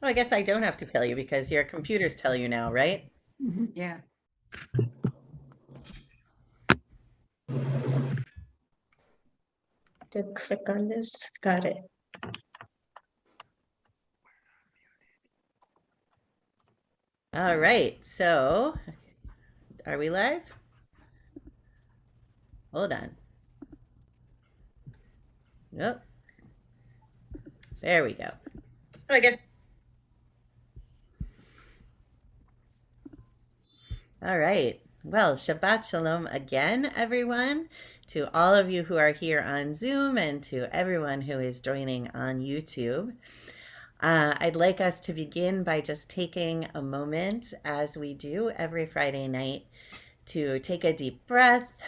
Oh, I guess I don't have to tell you because your computers tell you now, right? Yeah. To click on this. Got it. All right. So, are we live? Hold on. Nope. There we go. Oh, I guess. All right. Well, Shabbat Shalom again, everyone, to all of you who are here on Zoom and to everyone who is joining on YouTube. I'd like us to begin by just taking a moment, as we do every Friday night, to take a deep breath,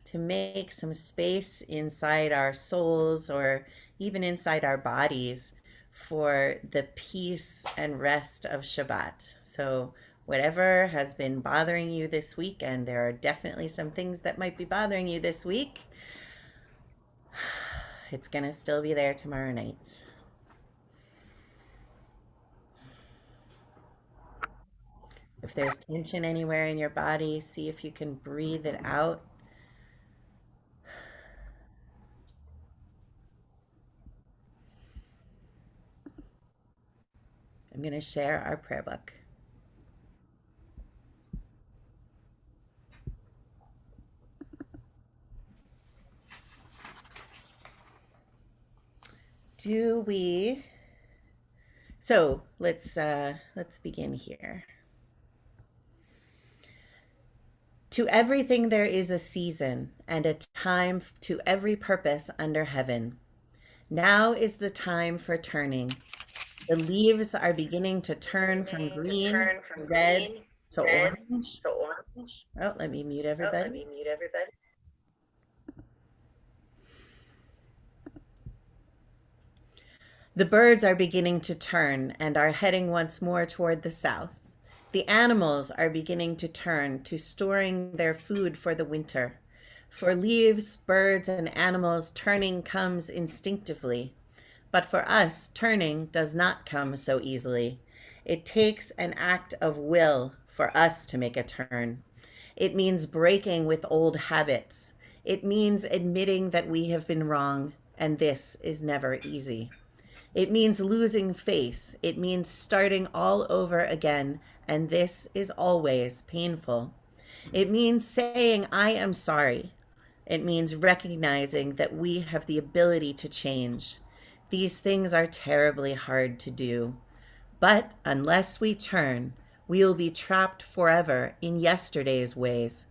to make some space inside our souls or even inside our bodies for the peace and rest of Shabbat. So, whatever has been bothering you this week, and there are definitely some things that might be bothering you this week, it's going to still be there tomorrow night. If there's tension anywhere in your body, see if you can breathe it out. I'm going to share our prayer book. So let's begin here. To everything there is a season and a time to every purpose under heaven. Now is the time for turning. The leaves are beginning to turn from green to red to orange. Oh, let me mute everybody. The birds are beginning to turn and are heading once more toward the south. The animals are beginning to turn to storing their food for the winter. For leaves, birds, and animals, turning comes instinctively. But for us, turning does not come so easily. It takes an act of will for us to make a turn. It means breaking with old habits. It means admitting that we have been wrong, and this is never easy. It means losing face. It means starting all over again, and this is always painful. It means saying, I am sorry. It means recognizing that we have the ability to change. These things are terribly hard to do. But unless we turn, we will be trapped forever in yesterday's ways.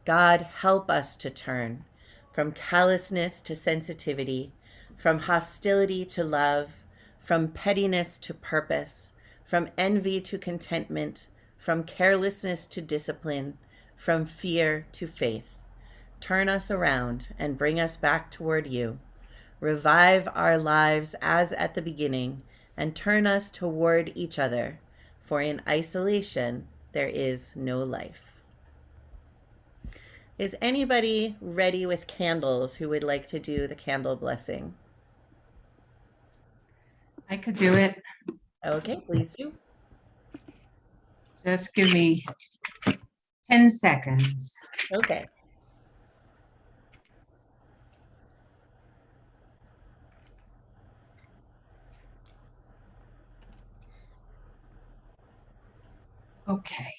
God, help us to turn from callousness to sensitivity, from hostility to love, from pettiness to purpose, from envy to contentment, from carelessness to discipline, from fear to faith. Turn us around and bring us back toward you. Revive our lives as at the beginning and turn us toward each other, for in isolation there is no life. Is anybody ready with candles who would like to do the candle blessing? I could do it. Okay, please do. Just give me 10 seconds. Okay. Okay.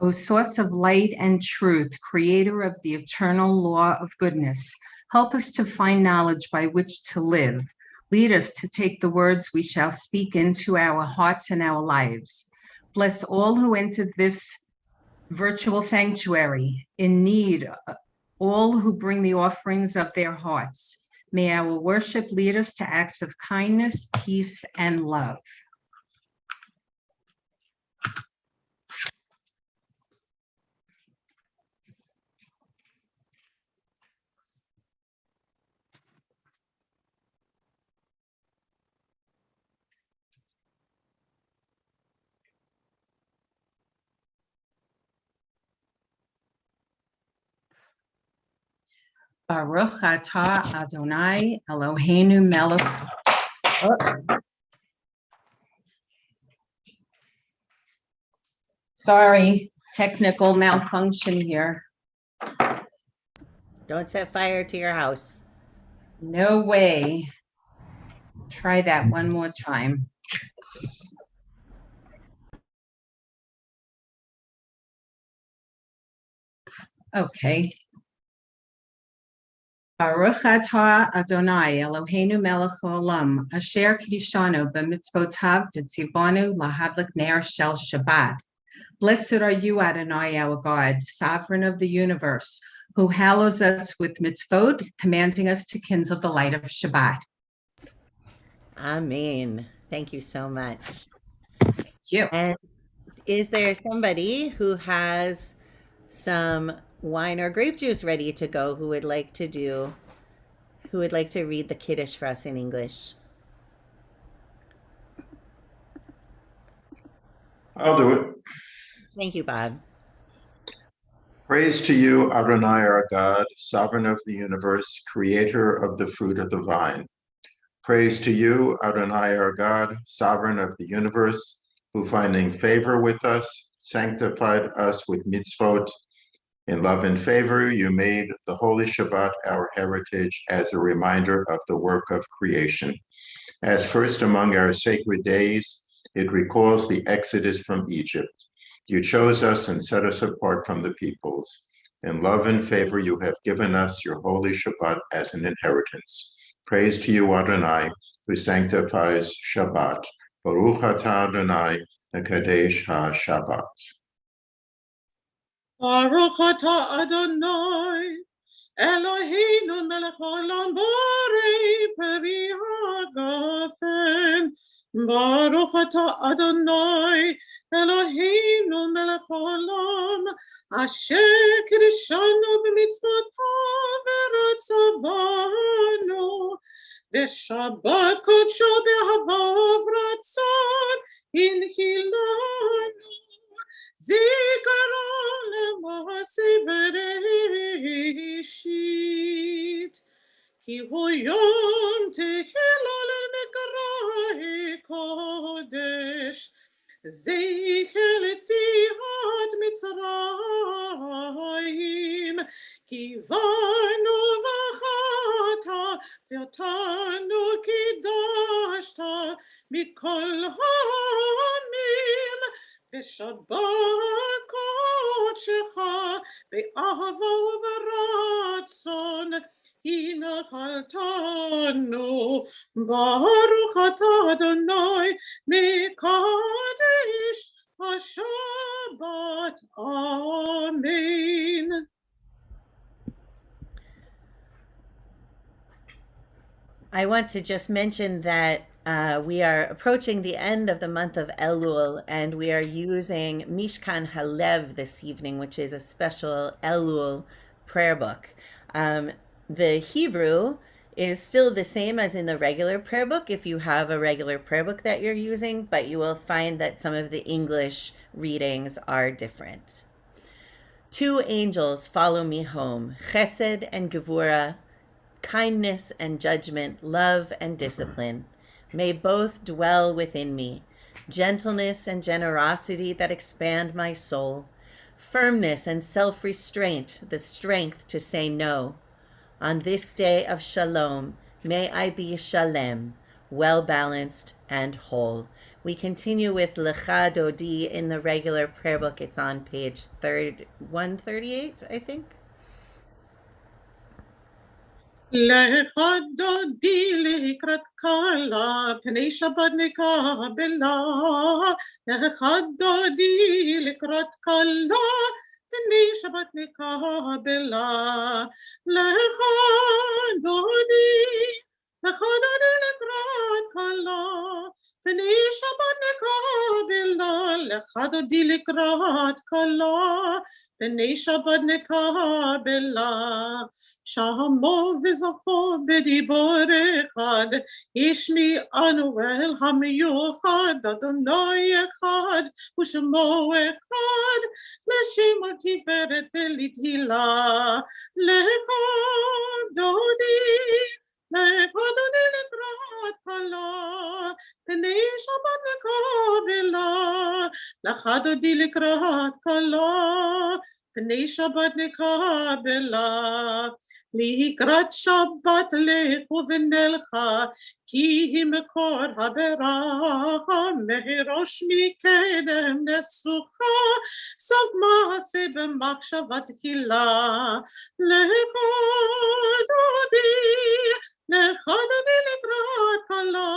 O source of light and truth, creator of the eternal law of goodness, help us to find knowledge by which to live. Lead us to take the words we shall speak into our hearts and our lives. Bless all who enter this virtual sanctuary in need, all who bring the offerings of their hearts. May our worship lead us to acts of kindness, peace, and love. Baruch atah Adonai Eloheinu melech. Sorry, technical malfunction here. Don't set fire to your house. No way. Try that one more time. Okay. Baruch atah Adonai Eloheinu melech haolam asher kiddushanu b'mitzvotav v'tzivanu lahadlik ner shel Shabbat. Blessed are you, Adonai, our God, sovereign of the universe, who hallows us with mitzvot, commanding us to kindle the light of Shabbat. Amen. Thank you so much. Thank you. And is there somebody who has some wine or grape juice ready to go who would like to read the Kiddush for us in English? I'll do it. Thank you, Bob. Praise to you, Adonai, our God, sovereign of the universe, creator of the fruit of the vine. Praise to you, Adonai, our God, sovereign of the universe, who finding favor with us, sanctified us with mitzvot. In love and favor, you made the Holy Shabbat our heritage as a reminder of the work of creation. As first among our sacred days, it recalls the exodus from Egypt. You chose us and set us apart from the peoples. In love and favor, you have given us your holy Shabbat as an inheritance. Praise to you, Adonai, who sanctifies Shabbat. Baruch atah Adonai, Mekadesh ha-Shabbat. Baruch atah Adonai, Eloheinu melech haolam borei peri hagafen. Baruch atah Adonai, Eloheinu melech haolam, asher kiddushanu b'mitzvotav v'ratzavanu, v'shabbat kodsho b'ahavav ratzon inhilanu, zikaron lema'aseh bereshit. Ki hu yom tehillah le'mekarahi kodesh, zecher letziat Mitzrayim, ki vanu v'chata v'otanu kiddashta mikol ha'amim, v'shabbat kodshecha be'ahava u'beratzon hinachaltanu. Baruch atah Adonai mekadesh ha-Shabbat. Amen. I want to just mention that we are approaching the end of the month of Elul, and we are using Mishkan Halev this evening, which is a special Elul prayer book. The Hebrew is still the same as in the regular prayer book if you have a regular prayer book that you're using, but you will find that some of the English readings are different. Two angels follow me home, Chesed and Gevurah, kindness and judgment, love and discipline. May both dwell within me, gentleness and generosity that expand my soul, firmness and self-restraint, the strength to say no. On this day of shalom, may I be shalem, well-balanced and whole. We continue with Lecha Dodi in the regular prayer book. It's on page 138, I think. Lecha Dodi likrat kala, pnei Shabbat nekabela. Lecha Dodi likrat kala, pnei Shabbat nekabela. Lecha Dodi likrat kala, פני שבת נקבלה, לך דודי לקראת כלה, פני שבת נקבלה, שמו וזכו בדיבור אחד, ישמיענו אל המיוחד, אדוני אחד, ושמו אחד, לשם תפארת ולתהילה, לך דודי לקראת כלה, פני שבת נקבלה, לך דודי לקראת כלה, פני שבת נקבלה, לקראת שבת לכו ונלכה, כי היא מקור הברכה, מראש מקדם נסוכה, סוף מעשה במחשבה תחילה, לך דודי לקראת כלה,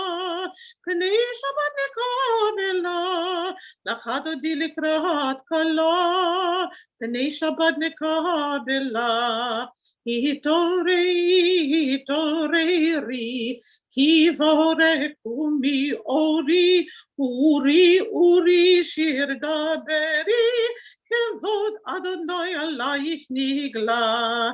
פני שבת נקבלה, לך דודי לקראת כלה, פני שבת נקבלה, התעוררי, כי בורקו מאורי, אורי שיר דברי, כבוד אדוני עלייך נגלה,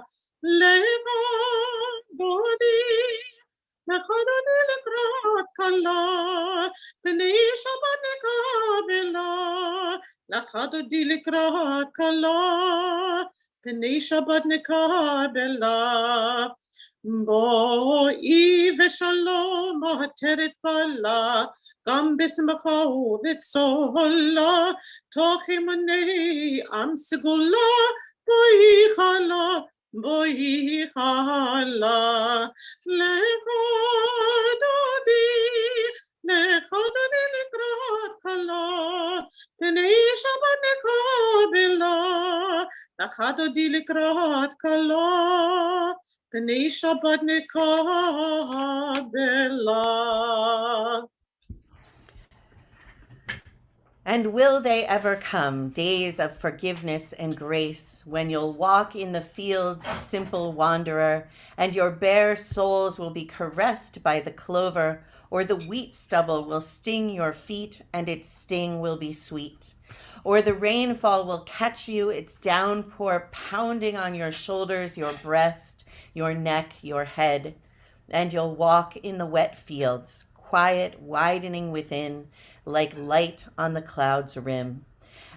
לך דודי לקראת כלה, פני שבת נקבלה, לך דודי לקראת כלה, פני שבת נקבלה, בואי ושלום עטרת פלה, גם בשמחה ובצהלה, תוך אמוני עם סגולה, בואי חלה, לך דודי לקראת כלה, פני שבת נקבלה, לך דודי לקראת כלה, פני שבת נקבלה. And will they ever come, days of forgiveness and grace, when you'll walk in the fields, simple wanderer, and your bare soles will be caressed by the clover, or the wheat stubble will sting your feet, and its sting will be sweet. Or the rainfall will catch you, its downpour pounding on your shoulders, your breast, your neck, your head, and you'll walk in the wet fields, quiet, widening within, like light on the cloud's rim.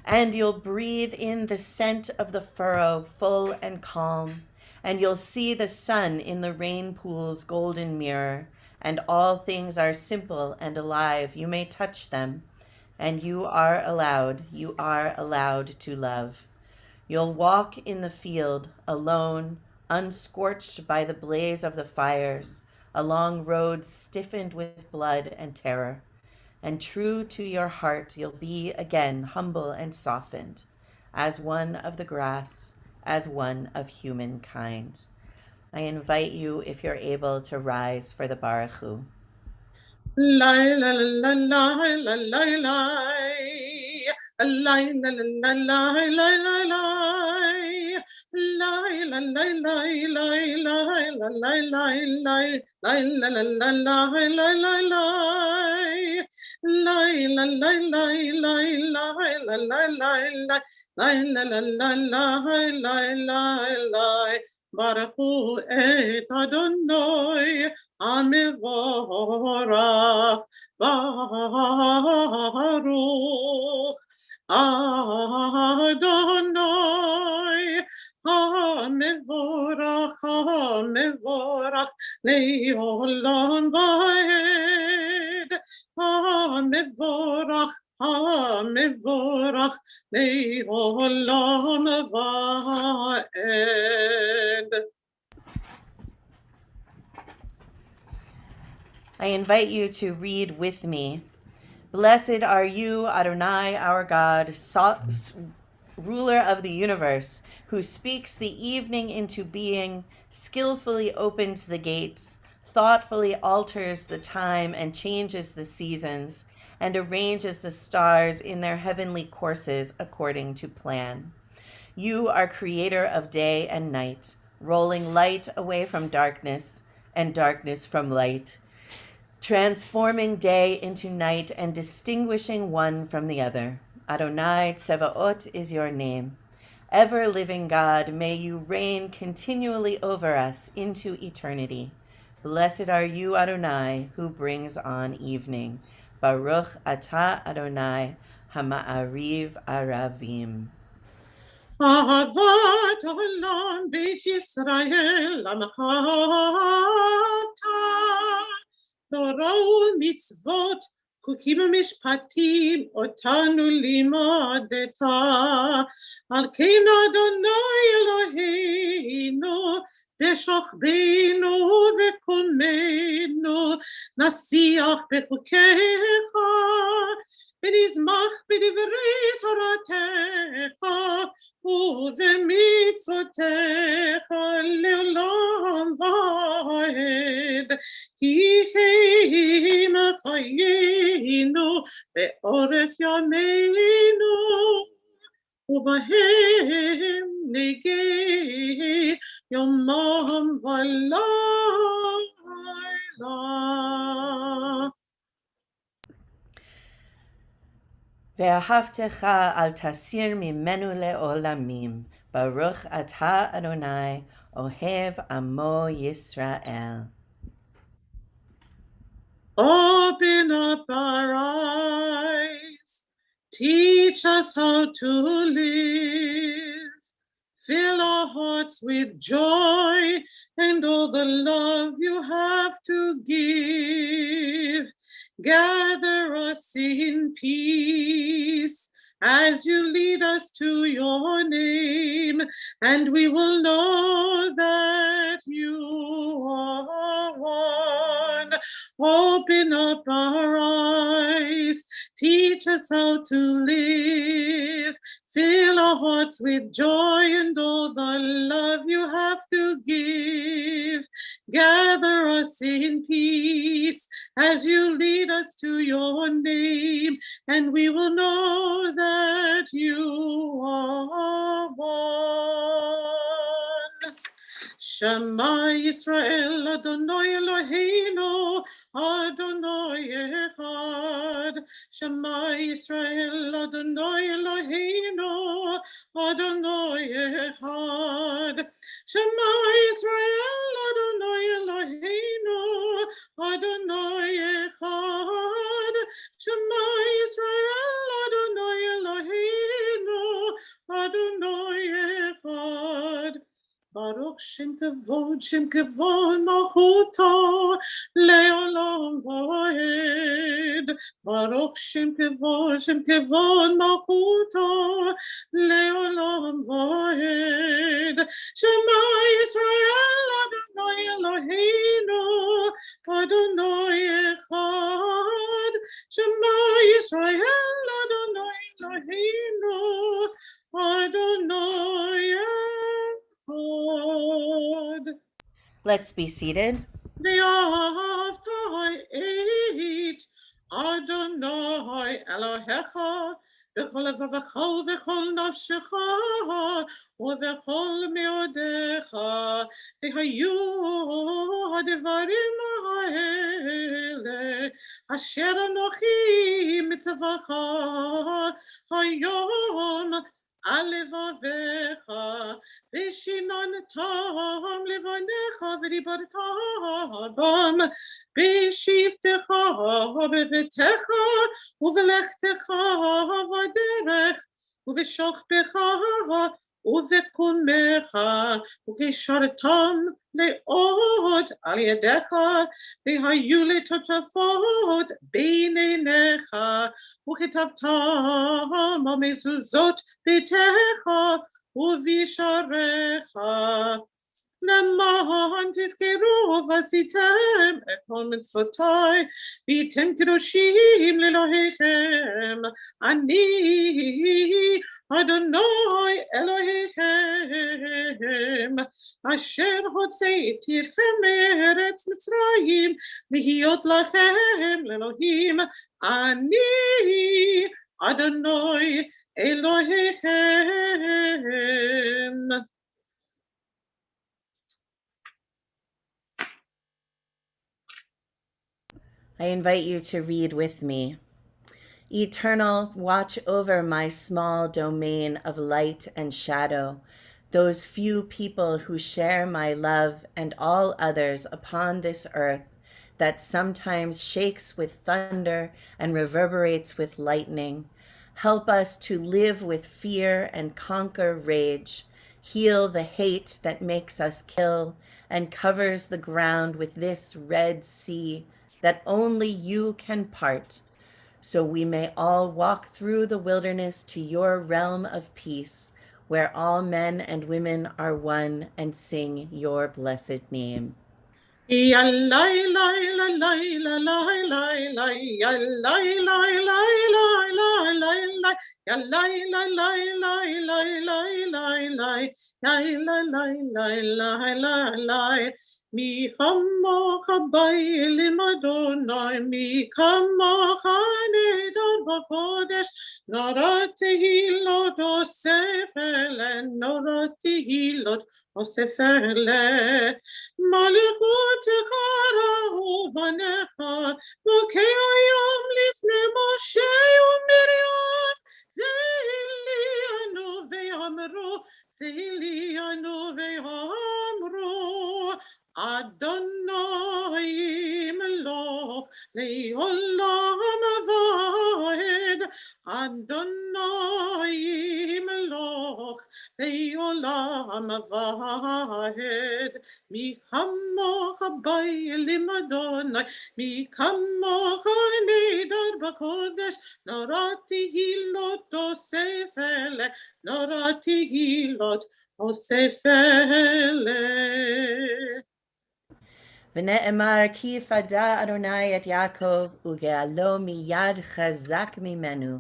And you'll breathe in the scent of the furrow, full and calm, and you'll see the sun in the rain pool's golden mirror, and all things are simple and alive. You may touch them, and you are allowed to love. You'll walk in the field, alone, unscorched by the blaze of the fires, along roads stiffened with blood and terror. And true to your heart, you'll be again humble and softened, as one of the grass, as one of humankind. I invite you, if you're able, to rise for the Baruch Hu. Lai la la la la la la lai la la la la la la lai la la la la la la lai la la la la la la lai la la la la la la lai la la la la la Baruch hu et Adonai Amevorach Baruch Adonai Amevorach Leolam Vaed Amevorach Leolam Vaed. I invite you to read with me. Blessed are you, Adonai, our God, ruler of the universe, who speaks the evening into being, skillfully opens the gates, thoughtfully alters the time and changes the seasons, and arranges the stars in their heavenly courses according to plan. You are creator of day and night, rolling light away from darkness and darkness from light. transforming day into night and distinguishing one from the other. Adonai Tsevaot is your name. Ever-living God, may you reign continually over us into eternity. Blessed are you, Adonai, who brings on evening. Baruch atah Adonai, hama'ariv aravim. אהבת העולם בית ישראל עמך אתה. תורה ומצוות, חוקים ומשפטים, אותנו לימדת. על כן אדוני אלוהינו, בשוכבנו וקומנו, נשיח בחוקיך, ונשמח בדברי תורתך, ובמצוותיך לעולם ועד. כי הם חיינו באורך ימינו, ובהם נגע יומם ולילה. ואהבתך אל תסיר ממנו לעולמים. ברוך אתה אדוני, אוהב עמו ישראל. Open up our eyes, teach us how to live, fill our hearts with joy and all the love you have to give. Gather us in peace as you lead us to your name, and we will know that you are one. Open up our eyes, teach us how to live, fill our hearts with joy and all the love you have to give. Gather us in peace as you lead us to your name, and we will know that you are one. Shema Yisrael, Adonai Eloheinu, Adonai Echad. Shema Yisrael, Adonai Eloheinu, Adonai Echad. Shema Yisrael, Adonai Eloheinu, Adonai Echad. Shema Yisrael, Adonai Eloheinu, Adonai Echad. Baruch Shem Kavod Malchuto Leolam Vaed. Baruch Shem Kavod Malchuto Leolam Vaed. Shema Yisrael Adonai Eloheinu, Adonai Echad. Shema Yisrael Adonai Eloheinu, Adonai Echad. Let's be seated. Ve'ahavta et Adonai Elohecha b'chol levavecha u'b'chol nafshecha u'b'chol me'odecha. V'hayu ha'devarim ha'ele asher anochi mitzvacha hayom alevavecha v'shinon tam levanecha v'dibarta bam v'shivtecha b'betecha u'v'lechtecha v'derech u'v'shochbecha u'v'kumecha u'keshartam le'od al yadecha v'hayu le'totafot b'neinecha u'ketavtam ha'mezuzot b'techa u'visharecha למען תזכרו ועשיתם את כל מצוותיי והייתם קדושים לאלוהיכם. אני אדוני אלוהיכם אשר הוצאתיכם מארץ מצרים להיות לכם לאלוהים. אני אדוני אלוהיכם. I invite you to read with me. Eternal, watch over my small domain of light and shadow, those few people who share my love and all others upon this earth that sometimes shakes with thunder and reverberates with lightning. Help us to live with fear and conquer rage. Heal the hate that makes us kill and covers the ground with this red sea that only you can part, so we may all walk through the wilderness to your realm of peace, where all men and women are one, and sing your blessed name. Mi khamocha bailim Adonai, mi khamocha nedor b'kodesh, norati hilot osefele, norati hilot osefele. מלכותך ראו בניך, בוקי היום לפני משה ומרים, זילינו ואמרו, זילינו ואמרו, אדוני מלוך לעולם ועד, אדוני מלוך לעולם ועד. מי כמוך באים אדוני, מי כמוך נדר בקודש, נורתי הילות אוסף אלה, נורתי הילות אוסף אלה. ונאמר כי פדה אדוני את יעקב וגאלו מיד חזק ממנו,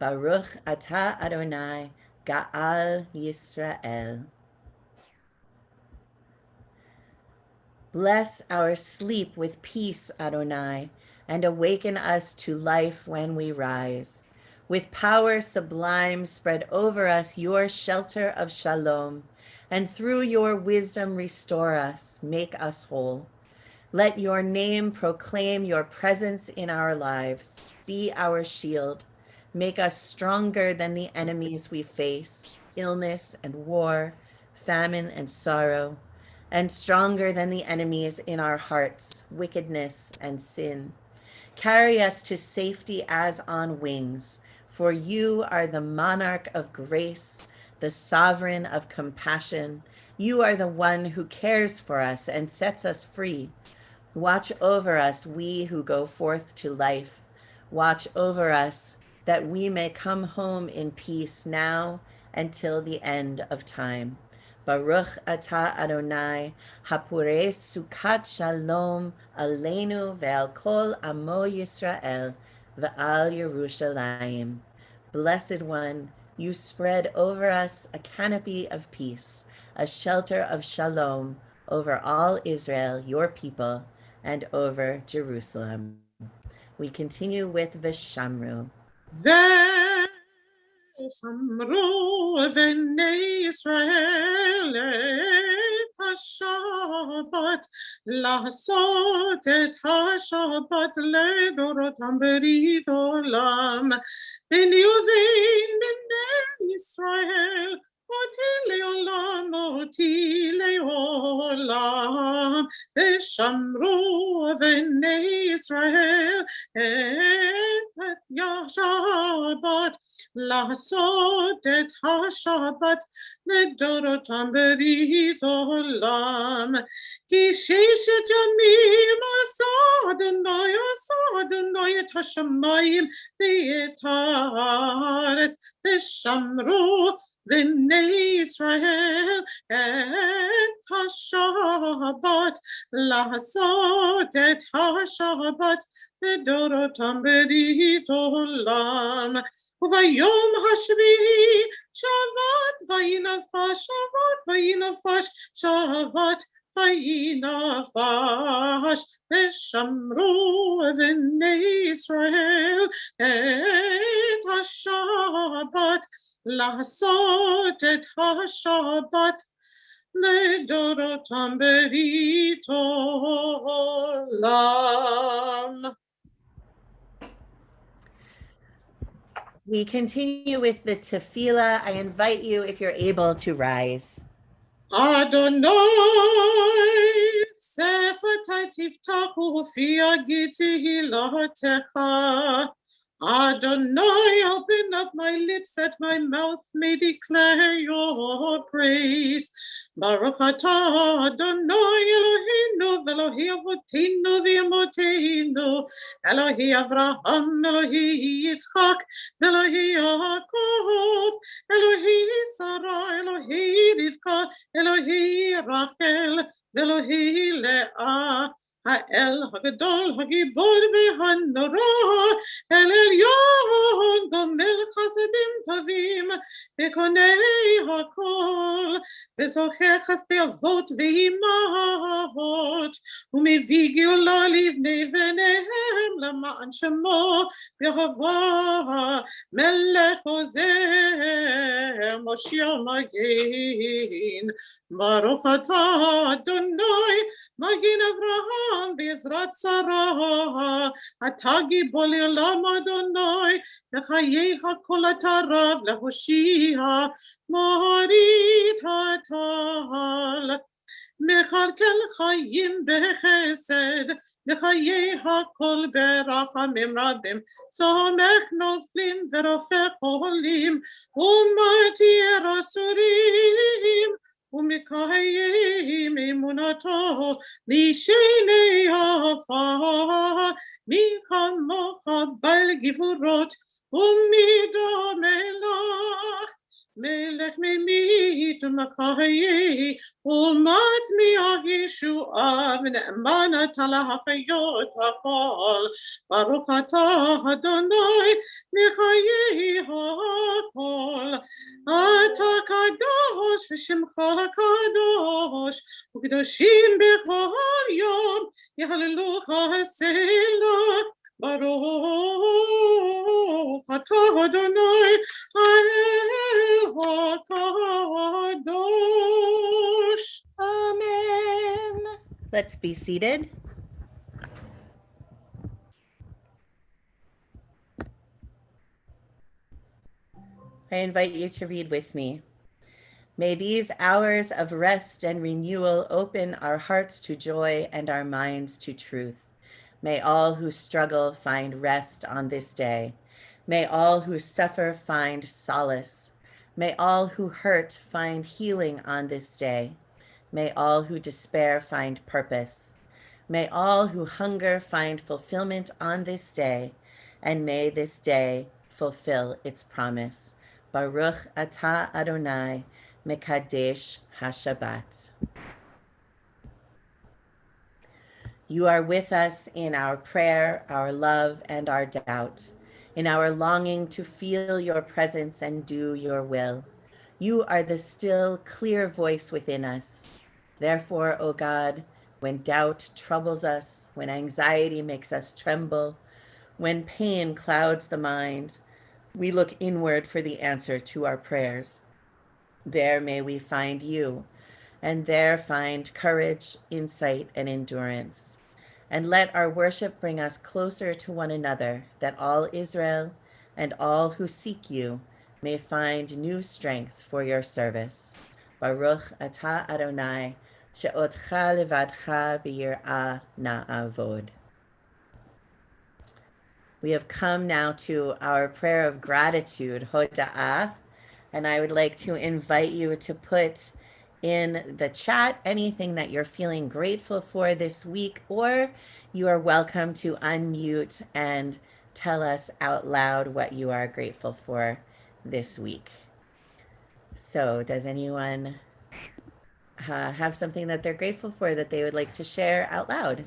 ברוך אתה אדוני גאל ישראל. Bless our sleep with peace, Adonai, and awaken us to life when we rise. With power sublime, spread over us your shelter of shalom, and through your wisdom restore us, make us whole. Let your name proclaim your presence in our lives. Be our shield. Make us stronger than the enemies we face, illness and war, famine and sorrow, and stronger than the enemies in our hearts, wickedness and sin. Carry us to safety as on wings, for you are the monarch of grace, the sovereign of compassion. You are the one who cares for us and sets us free. Watch over us, we who go forth to life. Watch over us, that we may come home in peace now and till the end of time. Baruch atah Adonai, hapurei sukat shalom aleinu ve'al kol amo Yisrael ve'al Yerushalayim. Blessed One, you spread over us a canopy of peace, a shelter of shalom over all Israel, your people, and over Jerusalem. We continue with Vishamru. ושמרו בני ישראל את השבת, לעשות את השבת לדורותם ברית עולם. בני ובין בני ישראל, אותי לעולם, אותי לעולם. ושמרו בני ישראל את השבת, לעשות את השבת לדורותם ברית עולם. כי ששת ימים עשה אדוני את השמיים ואת הארץ, ושמרו בני ישראל את השבת, לעשות את השבת לדורותם ברית עולם. וביום השביעי שבת וינפש, שבת וינפש, שבת וינפש. ושמרו בני ישראל את השבת, לעשות את השבת לדורותם ברית עולם. We continue with the tefillah. I invite you, if you're able, to rise. Adonai, Sefer Tiftachu fi Tehillah. Adonai, open up my lips that my mouth may declare your praise. Baruch atah Adonai Eloheinu v'Elohi Avotinu v'Emoteinu Elohi Avraham Elohi Yitzchak Elohi Yaakov Elohi Sarah Elohi Rivka Elohi Rachel Elohi Leah Ha'el Hagadol Hagibor v'Hanora El Elyon Gomel Chasadim Tavim V'Konei Hakol V'Zocher Chasdei Avot V'Imahot U'Mevi Geulah Livnei V'Nehem L'Ma'an Shemo Yehovah Melech Ozer Moshiach Magin Baruch atah Adonai Magin Avraham B'Ezrat Sarah Atagi Bol Olam Adonai L'Chayei HaKol Atarav L'Hoshia Morit HaTal Mechalkel Chayim B'Chesed L'Chayei HaKol B'Rachamim Rabim Somech Noflim V'Rofech Olim U'Matir Asurim ומקיים אמונתו לשני עפר מי כמוך בעל גבורות ומדומה לך מלך ממית ומחיה ומטמיע ישועה ונאמן אתה להחיות הכל ברוך אתה אדוני מחיי הכל אתה קדוש ושמך קדוש וקדושים בכל יום יהללוך הסלע ברוך אתה אדוני האל הקדוש. Amen. Let's be seated. I invite you to read with me. May these hours of rest and renewal open our hearts to joy and our minds to truth. May all who struggle find rest on this day. May all who suffer find solace. May all who hurt find healing on this day. May all who despair find purpose. May all who hunger find fulfillment on this day. And may this day fulfill its promise. Baruch atah Adonai Mekadesh HaShabbat. You are with us in our prayer, our love, and our doubt, in our longing to feel your presence and do your will. You are the still, clear voice within us. Therefore, O God, when doubt troubles us, when anxiety makes us tremble, when pain clouds the mind, we look inward for the answer to our prayers. There may we find you, and there find courage, insight, and endurance. And let our worship bring us closer to one another, that all Israel and all who seek you may find new strength for your service. Baruch atah Adonai, she'otcha levadcha b'yir'ah na'avod. We have come now to our prayer of gratitude, Hoda'ah, and I would like to invite you to put in the chat anything that you're feeling grateful for this week, or you are welcome to unmute and tell us out loud what you are grateful for this week. So does anyone have something that they're grateful for that they would like to share out loud?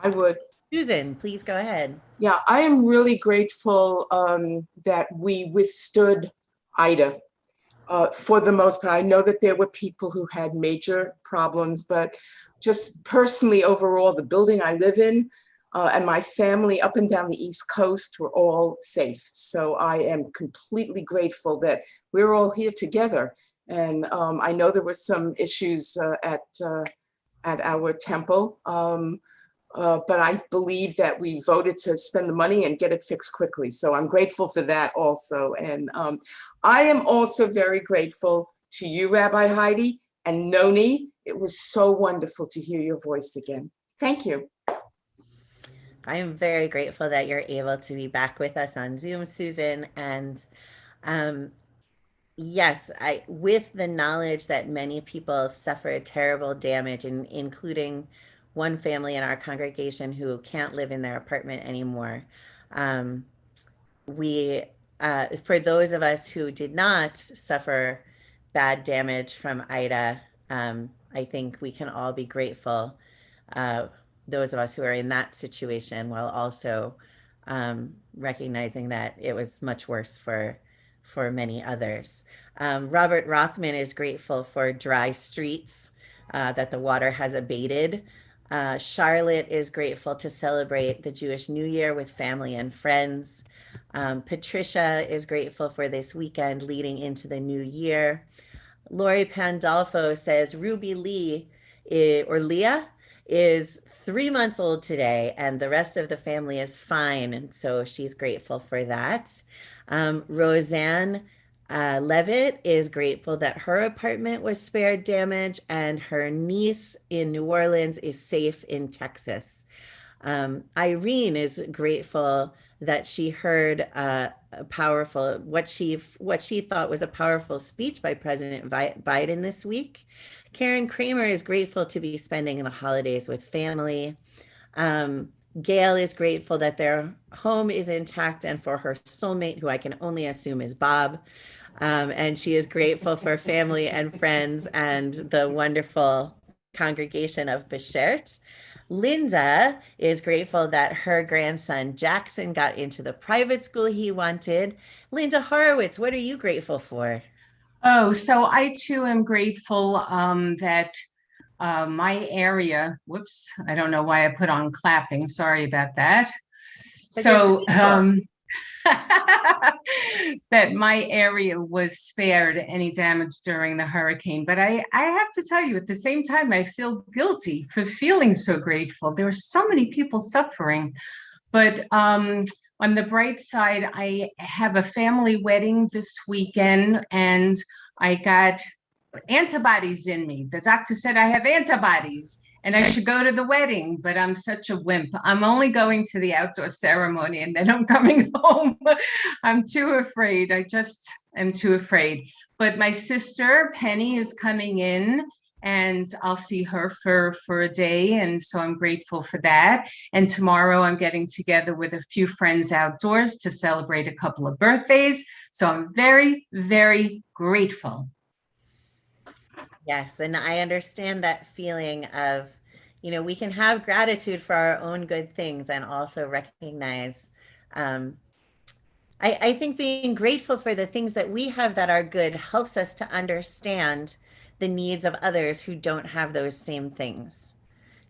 I would. Susan, please go ahead. Yeah, I am really grateful that we withstood Ida. For the most part. I know that there were people who had major problems, but just personally overall, the building I live in and my family up and down the East Coast were all safe. So I am completely grateful that we're all here together. And I know there were some issues at our temple, But I believe that we voted to spend the money and get it fixed quickly. So I'm grateful for that also. And I am also very grateful to you, Rabbi Heidi, and Noni. It was so wonderful to hear your voice again. Thank you. I am very grateful that you're able to be back with us on Zoom, Susan. And um, yes, with the knowledge that many people suffered terrible damage, including one family in our congregation who can't live in their apartment anymore. Um, we, for those of us who did not suffer bad damage from Ida, I think we can all be grateful, uh, those of us who are in that situation, while also recognizing that it was much worse for many others. Robert Rothman is grateful for dry streets, that the water has abated. Charlotte is grateful to celebrate the Jewish New Year with family and friends. Patricia is grateful for this weekend leading into the new year. Lori Pandolfo says Ruby Lee or Leah is 3 months old today, and the rest of the family is fine, and so she's grateful for that. Roseanne Levitt is grateful that her apartment was spared damage, and her niece in New Orleans is safe in Texas. Irene is grateful that she heard a powerful, what she thought was a powerful speech by President Biden this week. Karen Kramer is grateful to be spending the holidays with family. Gail is grateful that their home is intact and for her soulmate, who I can only assume is Bob. And she is grateful for family and friends and the wonderful congregation of Beshert. Linda is grateful that her grandson Jackson got into the private school he wanted. Linda Horowitz, what are you grateful for? Oh, so I too am grateful that my area, whoops, I don't know why I put on clapping. Sorry about that. So that my area was spared any damage during the hurricane. But I have to tell you, at the same time, I feel guilty for feeling so grateful. There were so many people suffering. But on the bright side, I have a family wedding this weekend, and I got antibodies in me. The doctor said I have antibodies and I should go to the wedding, but I'm such a wimp. I'm only going to the outdoor ceremony and then I'm coming home. I'm too afraid. I just am too afraid. But my sister Penny is coming in, and I'll see her for a day, and so I'm grateful for that. And tomorrow I'm getting together with a few friends outdoors to celebrate a couple of birthdays. So I'm very, very grateful. Yes, and I understand that feeling of, we can have gratitude for our own good things and also recognize, I think being grateful for the things that we have that are good helps us to understand the needs of others who don't have those same things.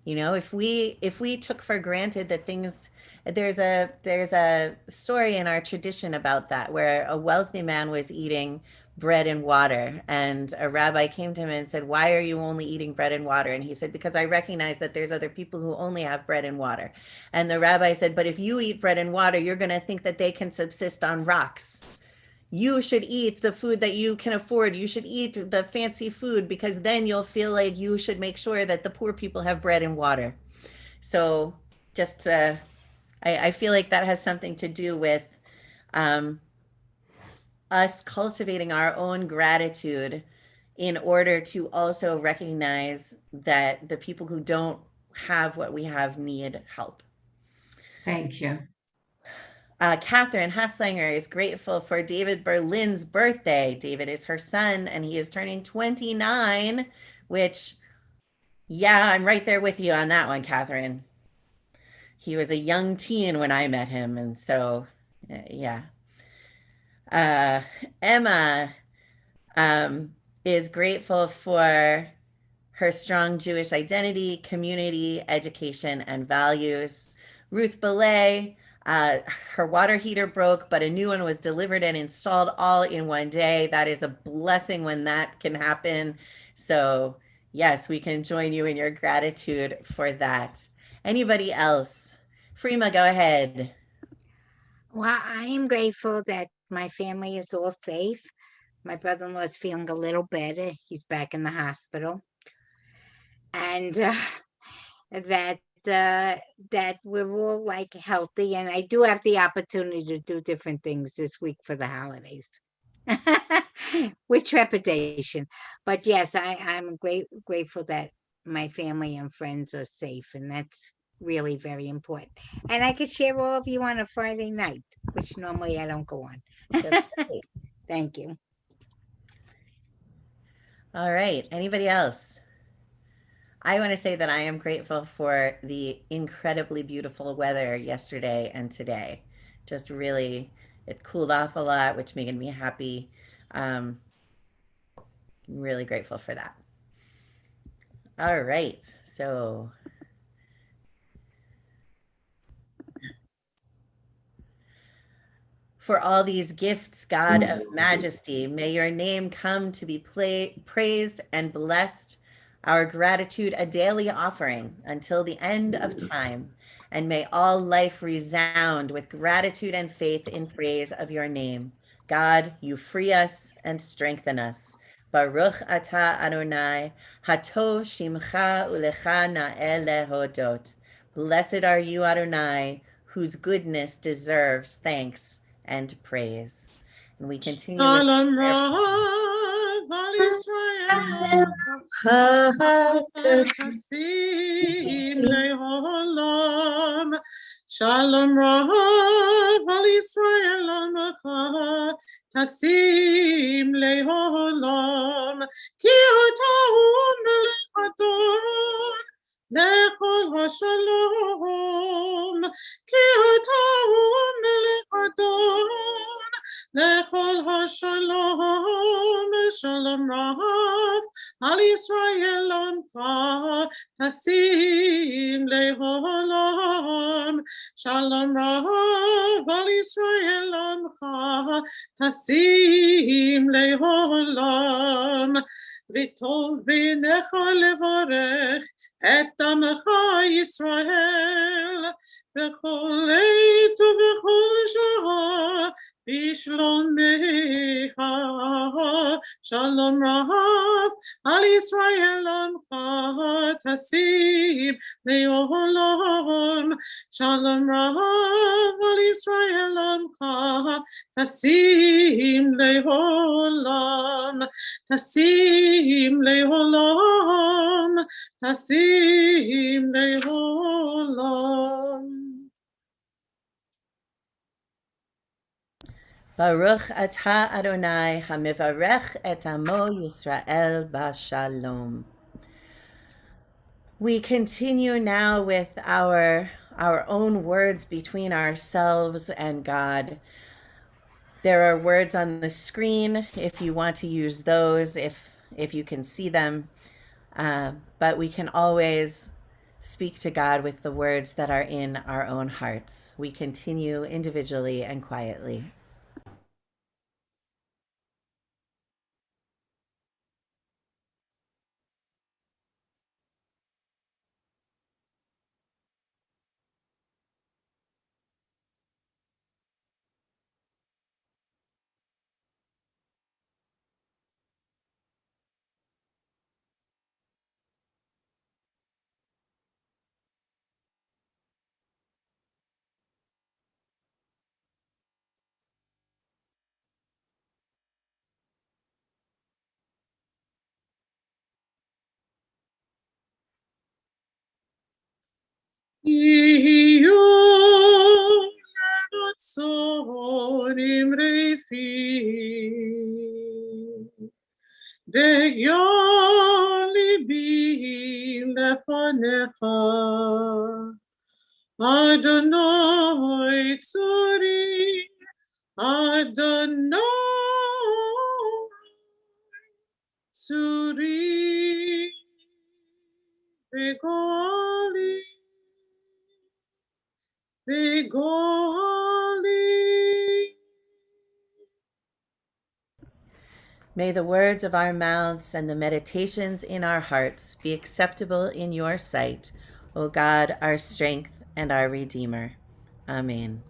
If we took for granted that things, there's a story in our tradition about that, where a wealthy man was eating bread and water, and a rabbi came to him and said, "Why are you only eating bread and water?" And he said, "Because I recognize that there's other people who only have bread and water." And the rabbi said, "But if you eat bread and water, you're going to think that they can subsist on rocks. You should eat the food that you can afford. You should eat the fancy food, because then you'll feel like you should make sure that the poor people have bread and water." So just, I feel like that has something to do with us cultivating our own gratitude in order to also recognize that the people who don't have what we have need help. Thank you. Catherine Haslanger is grateful for David Berlin's birthday. David is her son, and he is turning 29, which, yeah, I'm right there with you on that one, Catherine. He was a young teen when I met him, and so, yeah. Emma is grateful for her strong Jewish identity, community, education, and values. Ruth Belay, her water heater broke, but a new one was delivered and installed all in one day. That is a blessing when that can happen. So yes, we can join you in your gratitude for that. Anybody else? Freema, go ahead. Well, I am grateful that my family is all safe. My brother-in-law is feeling a little better. He's back in the hospital. And that we're all like healthy, and I do have the opportunity to do different things this week for the holidays. With trepidation. But yes, I'm grateful that my family and friends are safe, and that's really very important. And I could share all of you on a Friday night, which normally I don't go on. Thank you. All right. Anybody else? I want to say that I am grateful for the incredibly beautiful weather yesterday and today. Just really, it cooled off a lot, which made me happy. I'm really grateful for that. All right. So for all these gifts, God of majesty, may your name come to be praised and blessed, our gratitude a daily offering until the end of time. And may all life resound with gratitude and faith in praise of your name. God, you free us and strengthen us. Baruch atah Adonai, hatov shimcha ulecha na'el lehodot. Blessed are you, Adonai, whose goodness deserves thanks and praise. And we continue with Shalom Rav al Yisrael Chasim le'olam. Shalom Rav al Yisrael Chasim le'olam. Ki atah melech Adon lechol hashalom. Ki atah melech Adon lechol hashalom. Shalom Rav al Yisrael tasim le'olam. Shalom Rav al Yisrael tasim le'olam. V'tov b'necha levarech et amcha Yisrael b'chol עת ובכל שעה בשלומך. Shalom Rav al Yisrael tasim le'olam. Shalom Rav al Yisrael tasim le'olam. Tasim le'olam. Tasim le'olam. Baruch atah Adonai hamivarech et amo Yisrael b'shalom. We continue now with our own words between ourselves and God. There are words on the screen if you want to use those, if you can see them. But we can always speak to God with the words that are in our own hearts. We continue individually and quietly. יהיו לרצון רפים, וגיון ליבי לפניך. אדוני צורי, אדוני צורי, וגואלי. May the words of our mouths and the meditations in our hearts be acceptable in your sight, O God, our strength and our Redeemer. Amen.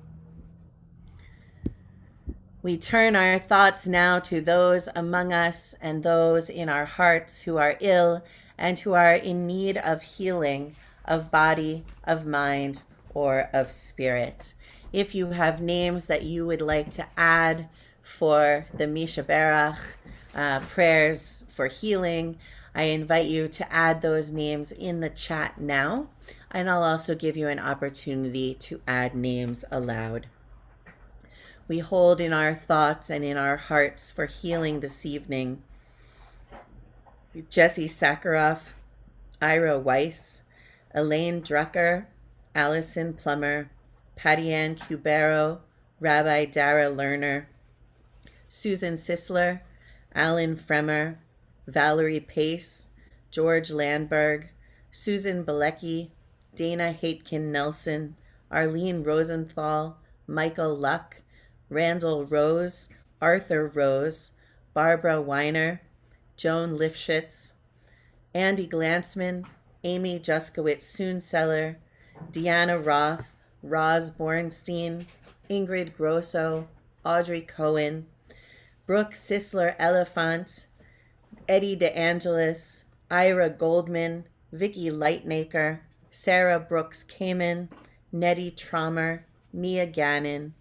We turn our thoughts now to those among us and those in our hearts who are ill and who are in need of healing of body, of mind, or of spirit. If you have names that you would like to add for the Misha Berach prayers for healing, I invite you to add those names in the chat now, and I'll also give you an opportunity to add names aloud. We hold in our thoughts and in our hearts for healing this evening Jesse Sakharoff, Ira Weiss, Elaine Drucker, Allison Plummer, Patty Ann Cubero, Rabbi Dara Lerner, Susan Sisler, Alan Fremer, Valerie Pace, George Landberg, Susan Bilecki, Dana Haitkin Nelson, Arlene Rosenthal, Michael Luck, Randall Rose, Arthur Rose, Barbara Weiner, Joan Lifshitz, Andy Glansman, Amy Juskowitz Soonseller, Deanna Roth, Roz Bornstein, Ingrid Grosso, Audrey Cohen, Brooke Sisler Elephant, Eddie DeAngelis, Ira Goldman, Vicki Lightnaker, Sarah Brooks Kamen, Nettie Trommer, Mia Gannon,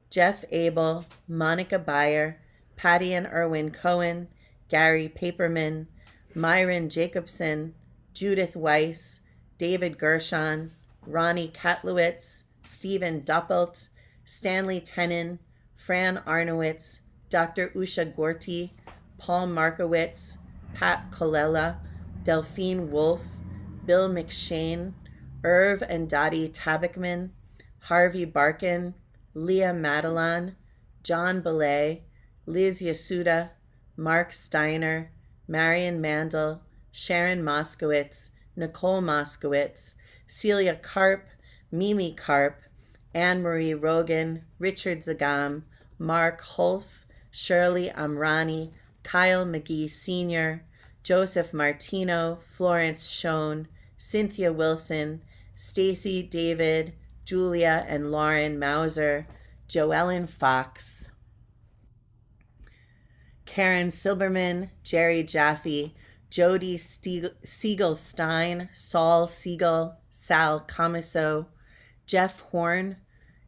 Jeff Abel, Monica Beyer, Patty and Erwin Cohen, Gary Paperman, Myron Jacobson, Judith Weiss, David Gershon, Ronnie Katlowitz, Stephen Doppelt, Stanley Tenon, Fran Arnowitz, Dr. Usha Gorty, Paul Markowitz, Pat Colella, Delphine Wolf, Bill McShane, Irv and Dottie Tabakman, Harvey Barkin, Leah Madeline, John Belay, Liz Yasuda, Mark Steiner, Marion Mandel, Sharon Moskowitz, Nicole Moskowitz, Celia Karp, Mimi Karp, Anne-Marie Rogan, Richard Zagam, Mark Hulse, Shirley Amrani, Kyle McGee Sr., Joseph Martino, Florence Schoen, Cynthia Wilson, Stacy David, Julia and Lauren Mauser, Joellen Fox, Karen Silberman, Jerry Jaffe, Jody Siegelstein, Saul Siegel, Sal Comiso, Jeff Horn,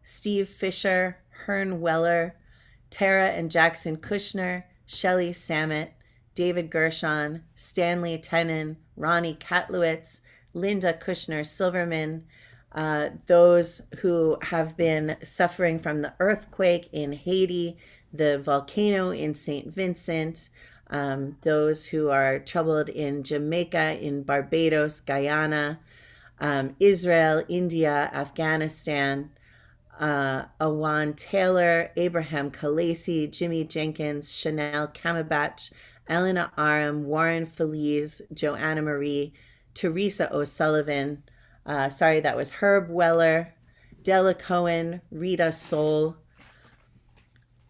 Steve Fisher, Hearn Weller, Tara and Jackson Kushner, Shelley Samet, David Gershon, Stanley Tenon, Ronnie Katlowitz, Linda Kushner Silverman, those who have been suffering from the earthquake in Haiti, the volcano in St. Vincent, those who are troubled in Jamaica, in Barbados, Guyana, Israel, India, Afghanistan, Awan Taylor, Abraham Khaleesi, Jimmy Jenkins, Chanel Kamabach, Elena Aram, Warren Feliz, Joanna Marie, Teresa O'Sullivan, that was Herb Weller, Della Cohen, Rita Soul,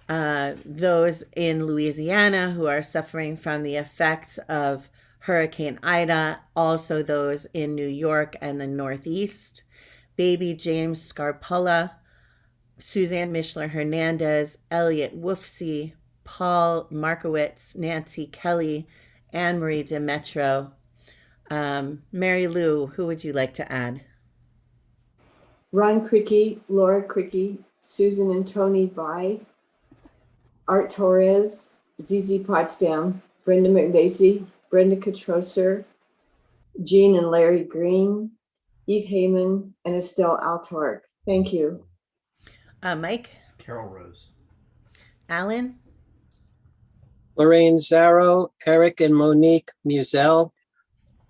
those in Louisiana who are suffering from the effects of Hurricane Ida, also those in New York and the Northeast, baby James Scarpella, Suzanne Mishler Hernandez, Elliot Woofsey, Paul Markowitz, Nancy Kelly, Anne Marie Demetro. Mary Lou, who would you like to add? Ron Cricky, Laura Cricky, Susan and Tony Vi, Art Torres, ZZ Potsdam, Brenda McVasey, Brenda Katroser, Jean and Larry Green, Eve Heyman, and Estelle Altork. Thank you. Mike? Carol Rose. Alan? Lorraine Zarro, Eric and Monique Musel,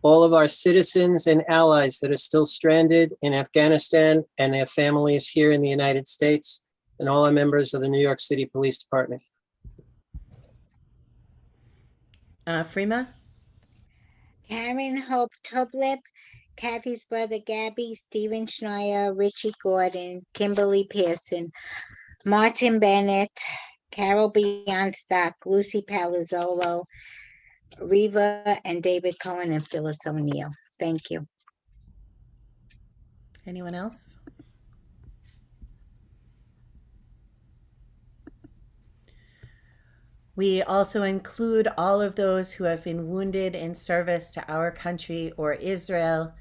all of our citizens and allies that are still stranded in Afghanistan and their families here in the United States, and all our members of the New York City Police Department. Freema? Karen Hope Tublip, Kathy's brother Gabby, Stephen Schneier, Richie Gordon, Kimberly Pearson, Martin Bennett, Carol Beyondstock, Lucy Palazzolo, Reva and David Cohen, and Phyllis O'Neill. Thank you. Anyone else? We also include all of those who have been wounded in service to our country or Israel.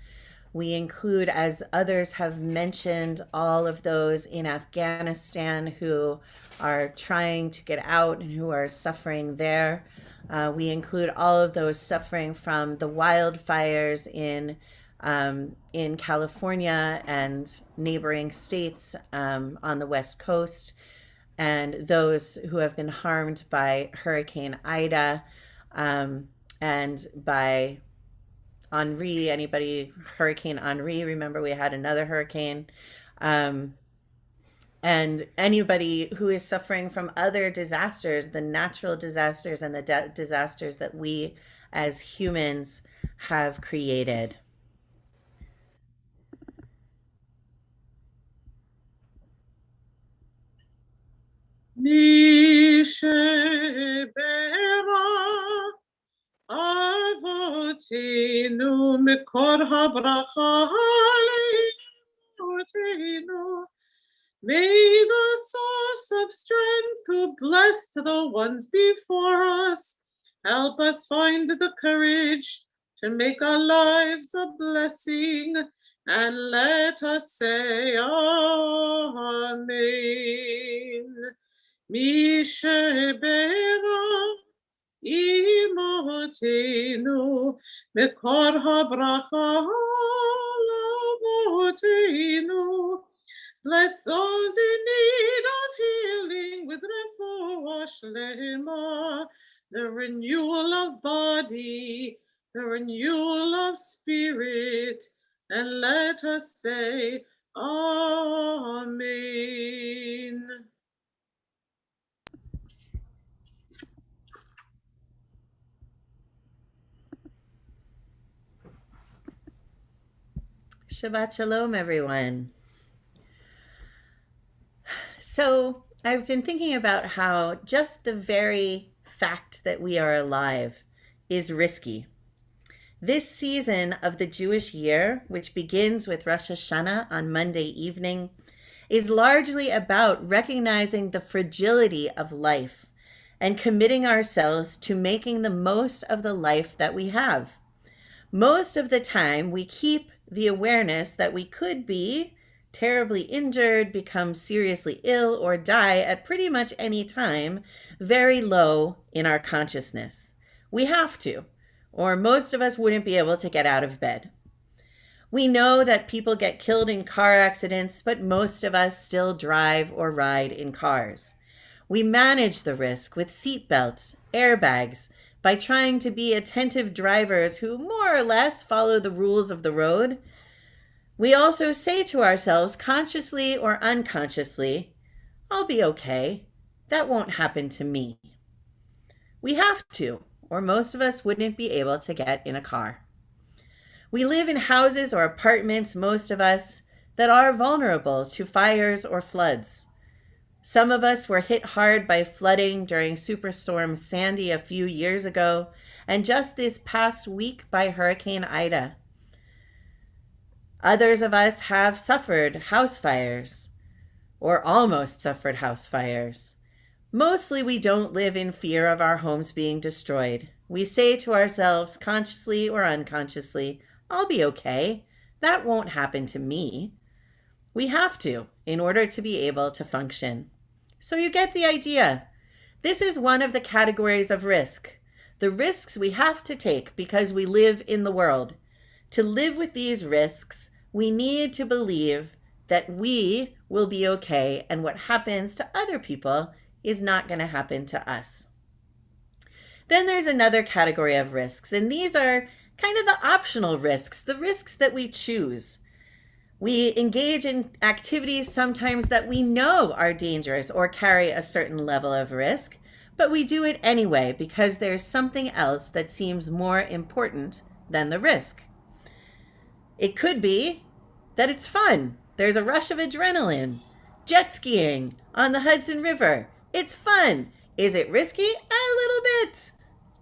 We include, as others have mentioned, all of those in Afghanistan who are trying to get out and who are suffering there. We include all of those suffering from the wildfires in California and neighboring states on the West Coast, and those who have been harmed by Hurricane Ida and by Henri. Hurricane Henri, remember we had another hurricane. And anybody who is suffering from other disasters, the natural disasters and the disasters that we as humans have created. Mi shebera avotenu mikor habracha leimotenu. May the source of strength who blessed the ones before us help us find the courage to make our lives a blessing, and let us say Amen. Mi shebera imotenu mikor habracha lavotenu. Bless those in need of healing with refuah shlema, the renewal of body, the renewal of spirit, and let us say Amen. Shabbat Shalom, everyone. So I've been thinking about how just the very fact that we are alive is risky. This season of the Jewish year, which begins with Rosh Hashanah on Monday evening, is largely about recognizing the fragility of life and committing ourselves to making the most of the life that we have. Most of the time, we keep the awareness that we could be terribly injured, become seriously ill, or die at pretty much any time very low in our consciousness. We have to, or most of us wouldn't be able to get out of bed. We know that people get killed in car accidents, but most of us still drive or ride in cars. We manage the risk with seat belts, airbags, by trying to be attentive drivers who more or less follow the rules of the road. We also say to ourselves, consciously or unconsciously, I'll be okay. That won't happen to me. We have to, or most of us wouldn't be able to get in a car. We live in houses or apartments, most of us, that are vulnerable to fires or floods. Some of us were hit hard by flooding during Superstorm Sandy a few years ago, and just this past week by Hurricane Ida. Others of us have suffered house fires, or almost suffered house fires. Mostly we don't live in fear of our homes being destroyed. We say to ourselves, consciously or unconsciously, I'll be okay. That won't happen to me. We have to, in order to be able to function. So you get the idea. This is one of the categories of risk. The risks we have to take because we live in the world. To live with these risks, we need to believe that we will be okay, and what happens to other people is not going to happen to us. Then there's another category of risks, and these are kind of the optional risks, the risks that we choose. We engage in activities sometimes that we know are dangerous or carry a certain level of risk, but we do it anyway because there's something else that seems more important than the risk. It could be that it's fun. There's a rush of adrenaline. Jet skiing on the Hudson River. It's fun. Is it risky? A little bit.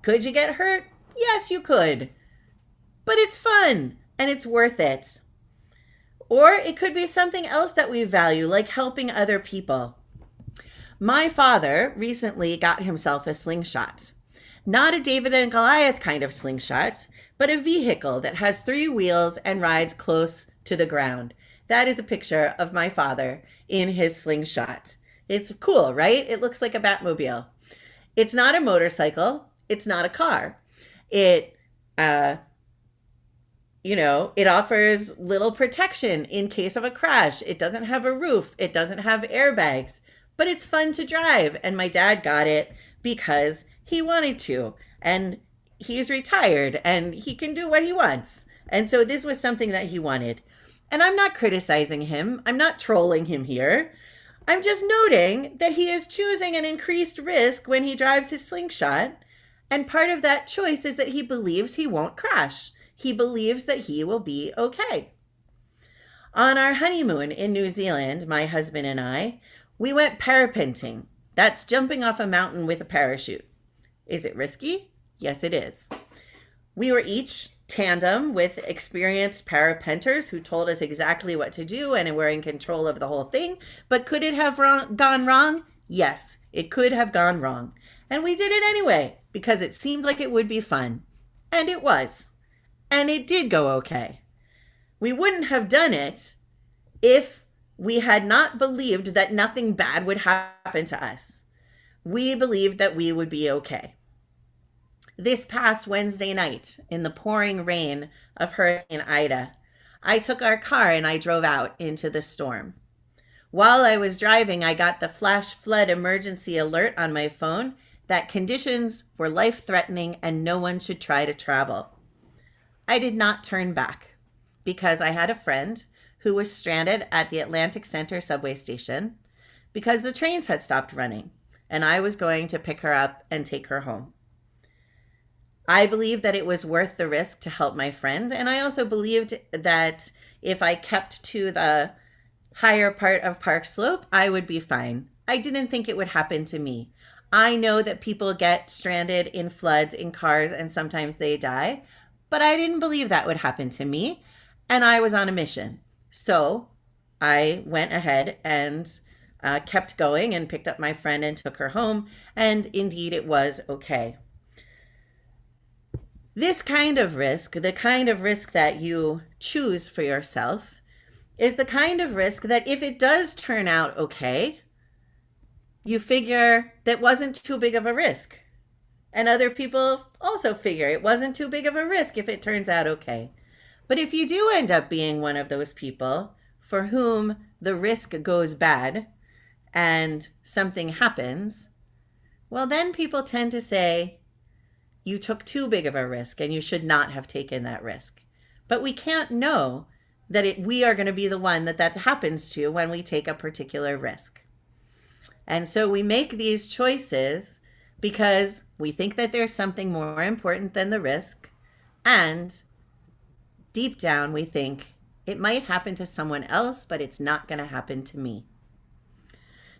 Could you get hurt? Yes, you could. But it's fun and it's worth it. Or it could be something else that we value, like helping other people. My father recently got himself a slingshot. Not a David and Goliath kind of slingshot, but a vehicle that has 3 wheels and rides close to the ground. That is a picture of my father in his slingshot. It's cool, right? It looks like a Batmobile. It's not a motorcycle. It's not a car. It offers little protection in case of a crash. It doesn't have a roof. It doesn't have airbags, but it's fun to drive. And my dad got it because he wanted to, and he's retired and he can do what he wants. And so this was something that he wanted. And I'm not criticizing him. I'm not trolling him here. I'm just noting that he is choosing an increased risk when he drives his slingshot. And part of that choice is that he believes he won't crash. He believes that he will be okay. On our honeymoon in New Zealand, my husband and I, we went parapenting. That's jumping off a mountain with a parachute. Is it risky? Yes, it is. We were each tandem with experienced parapenters who told us exactly what to do and were in control of the whole thing. But could it have gone wrong? Yes, it could have gone wrong. And we did it anyway because it seemed like it would be fun. And it was. And it did go okay. We wouldn't have done it if we had not believed that nothing bad would happen to us. We believed that we would be okay. This past Wednesday night, in the pouring rain of Hurricane Ida, I took our car and I drove out into the storm. While I was driving, I got the flash flood emergency alert on my phone that conditions were life-threatening and no one should try to travel. I did not turn back because I had a friend who was stranded at the Atlantic Center subway station because the trains had stopped running, and I was going to pick her up and take her home. I believed that it was worth the risk to help my friend, and I also believed that if I kept to the higher part of Park Slope, I would be fine. I didn't think it would happen to me. I know that people get stranded in floods in cars and sometimes they die, but I didn't believe that would happen to me, and I was on a mission. So I went ahead and kept going and picked up my friend and took her home, and indeed it was okay. This kind of risk, the kind of risk that you choose for yourself, is the kind of risk that if it does turn out okay, you figure that wasn't too big of a risk. And other people also figure it wasn't too big of a risk if it turns out okay. But if you do end up being one of those people for whom the risk goes bad and something happens, well, then people tend to say, you took too big of a risk and you should not have taken that risk. But we can't know that we are going to be the one that happens to when we take a particular risk. And so we make these choices because we think that there's something more important than the risk. And deep down, we think it might happen to someone else, but it's not going to happen to me.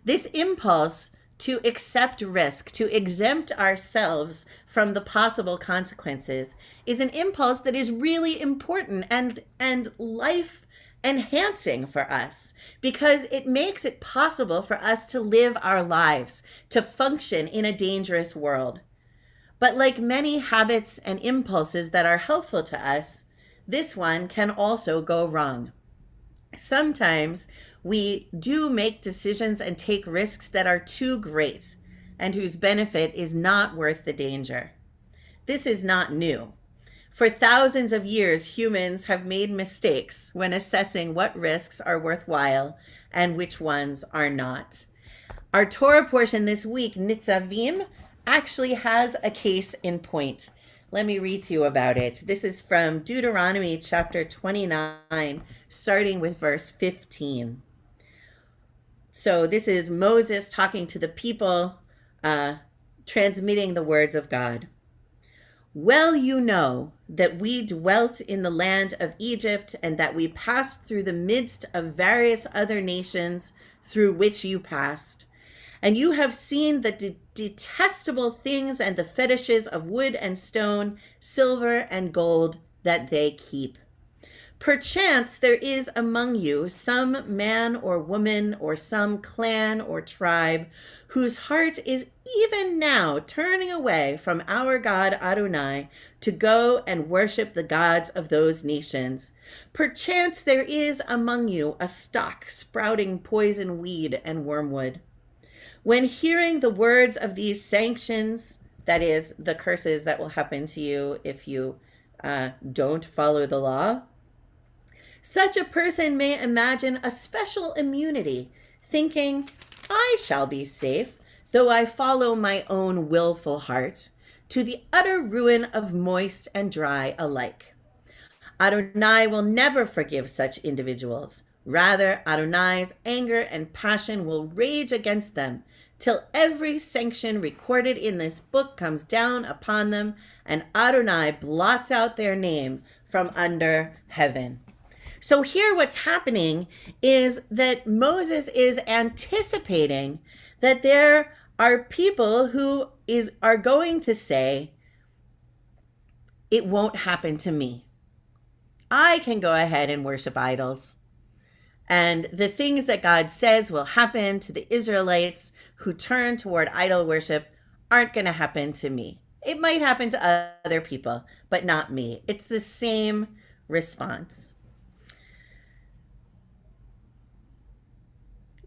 This impulse to accept risk, to exempt ourselves from the possible consequences, is an impulse that is really important and life enhancing for us, because it makes it possible for us to live our lives, to function in a dangerous world. But like many habits and impulses that are helpful to us, this one can also go wrong. Sometimes we do make decisions and take risks that are too great and whose benefit is not worth the danger. This is not new. For thousands of years, humans have made mistakes when assessing what risks are worthwhile and which ones are not. Our Torah portion this week, Nitzavim, actually has a case in point. Let me read to you about it. This is from Deuteronomy chapter 29, starting with verse 15. So this is Moses talking to the people, transmitting the words of God. Well, you know that we dwelt in the land of Egypt, and that we passed through the midst of various other nations through which you passed. And you have seen the detestable things and the fetishes of wood and stone, silver and gold that they keep. Perchance there is among you some man or woman or some clan or tribe whose heart is even now turning away from our God Adonai to go and worship the gods of those nations. Perchance there is among you a stock sprouting poison weed and wormwood. When hearing the words of these sanctions, that is, the curses that will happen to you if you don't follow the law, such a person may imagine a special immunity, thinking, I shall be safe, though I follow my own willful heart, to the utter ruin of moist and dry alike. Adonai will never forgive such individuals. Rather, Adonai's anger and passion will rage against them, till every sanction recorded in this book comes down upon them, and Adonai blots out their name from under heaven. So here what's happening is that Moses is anticipating that there are people who are going to say, it won't happen to me. I can go ahead and worship idols. And the things that God says will happen to the Israelites who turn toward idol worship aren't going to happen to me. It might happen to other people, but not me. It's the same response.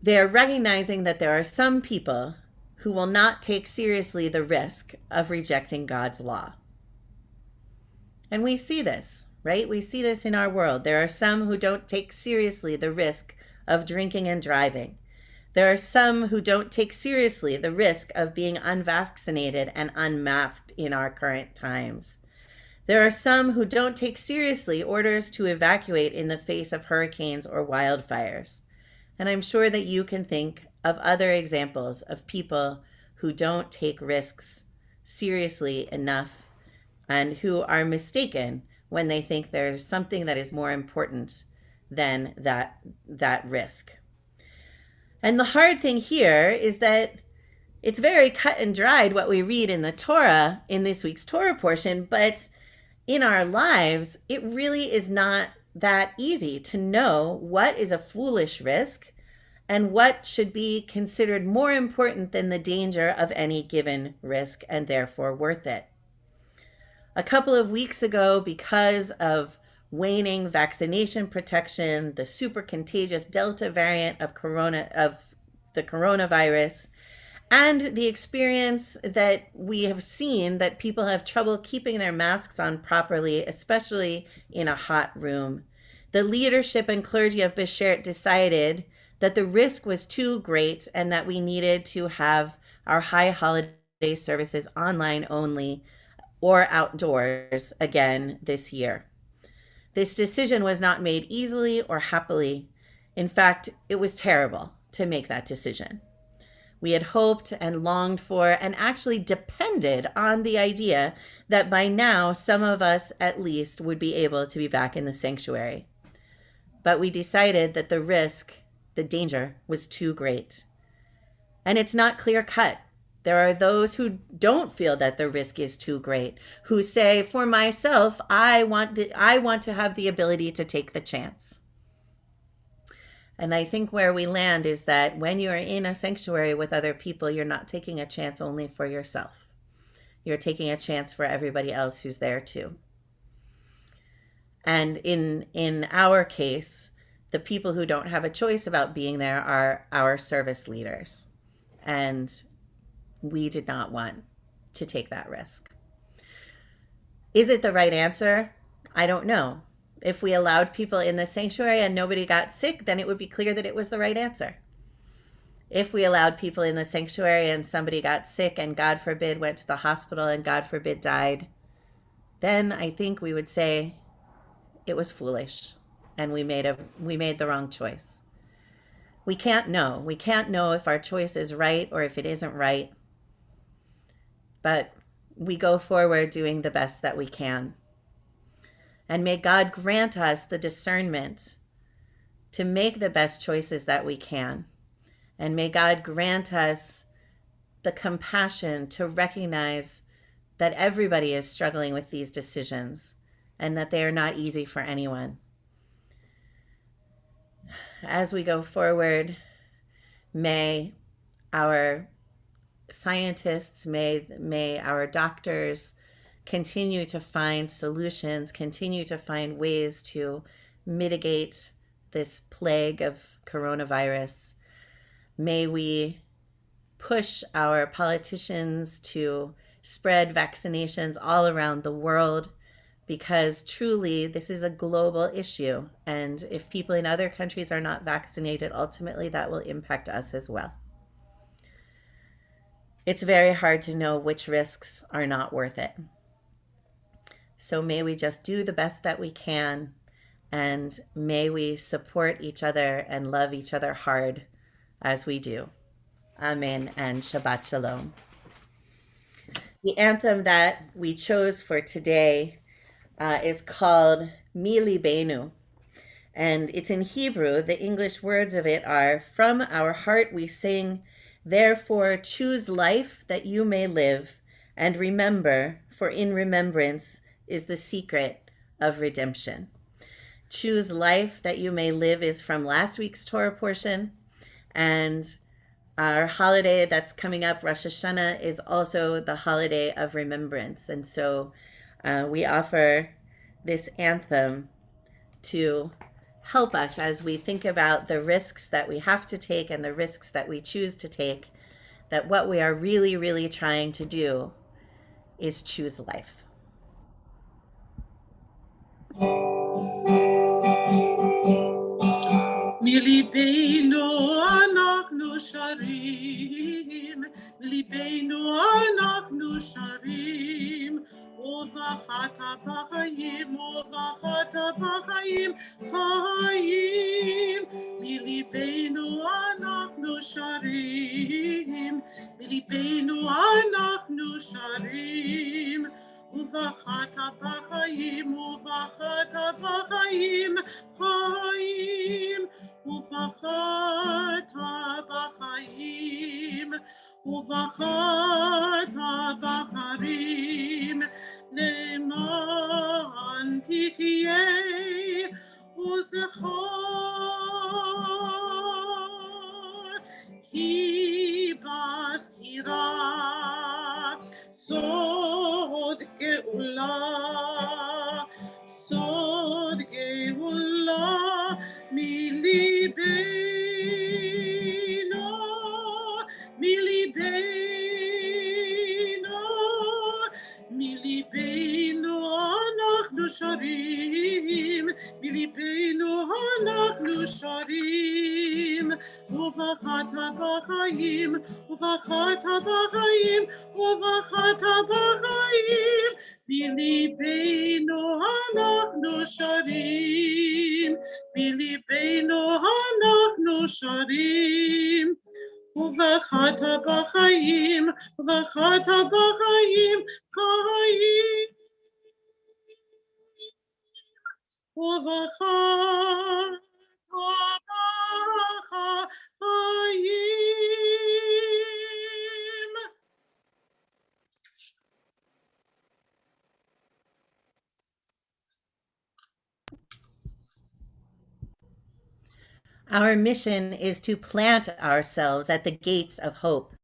They are recognizing that there are some people who will not take seriously the risk of rejecting God's law. And we see this, right? We see this in our world. There are some who don't take seriously the risk of drinking and driving. There are some who don't take seriously the risk of being unvaccinated and unmasked in our current times. There are some who don't take seriously orders to evacuate in the face of hurricanes or wildfires. And I'm sure that you can think of other examples of people who don't take risks seriously enough and who are mistaken when they think there's something that is more important than that risk. And the hard thing here is that it's very cut and dried what we read in the Torah, in this week's Torah portion, but in our lives, it really is not that easy to know what is a foolish risk and what should be considered more important than the danger of any given risk and therefore worth it. A couple of weeks ago, because of waning vaccination protection, the super contagious Delta variant of the coronavirus, and the experience that we have seen that people have trouble keeping their masks on properly, especially in a hot room, the leadership and clergy of Beshert decided that the risk was too great and that we needed to have our high holiday services online only or outdoors again this year. This decision was not made easily or happily. In fact, it was terrible to make that decision. We had hoped and longed for and actually depended on the idea that by now some of us at least would be able to be back in the sanctuary. But we decided that the risk, the danger, was too great. And it's not clear cut. There are those who don't feel that the risk is too great, who say, for myself, I want to have the ability to take the chance. And I think where we land is that when you're in a sanctuary with other people, you're not taking a chance only for yourself. You're taking a chance for everybody else who's there too. And in our case, the people who don't have a choice about being there are our service leaders. And we did not want to take that risk. Is it the right answer? I don't know. If we allowed people in the sanctuary and nobody got sick, then it would be clear that it was the right answer. If we allowed people in the sanctuary and somebody got sick and God forbid went to the hospital and God forbid died, then I think we would say it was foolish and we made the wrong choice. We can't know. We can't know if our choice is right or if it isn't right. But we go forward doing the best that we can. And may God grant us the discernment to make the best choices that we can. And may God grant us the compassion to recognize that everybody is struggling with these decisions and that they are not easy for anyone. as we go forward, may our scientists, may our doctors continue to find solutions, continue to find ways to mitigate this plague of coronavirus. May we push our politicians to spread vaccinations all around the world, because truly this is a global issue. And if people in other countries are not vaccinated, ultimately that will impact us as well. It's very hard to know which risks are not worth it. So may we just do the best that we can, and may we support each other and love each other hard as we do. Amen and Shabbat Shalom. The anthem that we chose for today is called Mi Libenu, and it's in Hebrew. The English words of it are, "From our heart we sing, therefore choose life that you may live, and remember, for in remembrance is the secret of redemption." Choose life that you may live is from last week's Torah portion, and our holiday that's coming up, Rosh Hashanah, is also the holiday of remembrance. And so we offer this anthem to help us as we think about the risks that we have to take and the risks that we choose to take, that what we are really, really trying to do is choose life. מליבנו אנחנו שרים, מליבנו אנחנו שרים, ובחרת בחיים, ובחרת בחיים, חיים. מליבנו אנחנו שרים, מליבנו אנחנו שרים, ובחרת בחיים, ובחרת בחיים, חיים. ובחרת בחיים, ובחרת בחיים, למען תחיה וזכור, כי בסקירה סוד גאולה, סוד גאולה, מליבנו, מליבנו, מליבנו אנחנו שרים, מליבנו אנחנו שרים, ובחרת בחיים, ובחרת בחיים, ובחרת בחיים, מליבנו אנחנו שרים, מליבנו אנחנו שרים, ובחרת בחיים, ובחרת בחיים, חיים. ובחרת בחיים. Our mission is to plant ourselves at the gates of hope,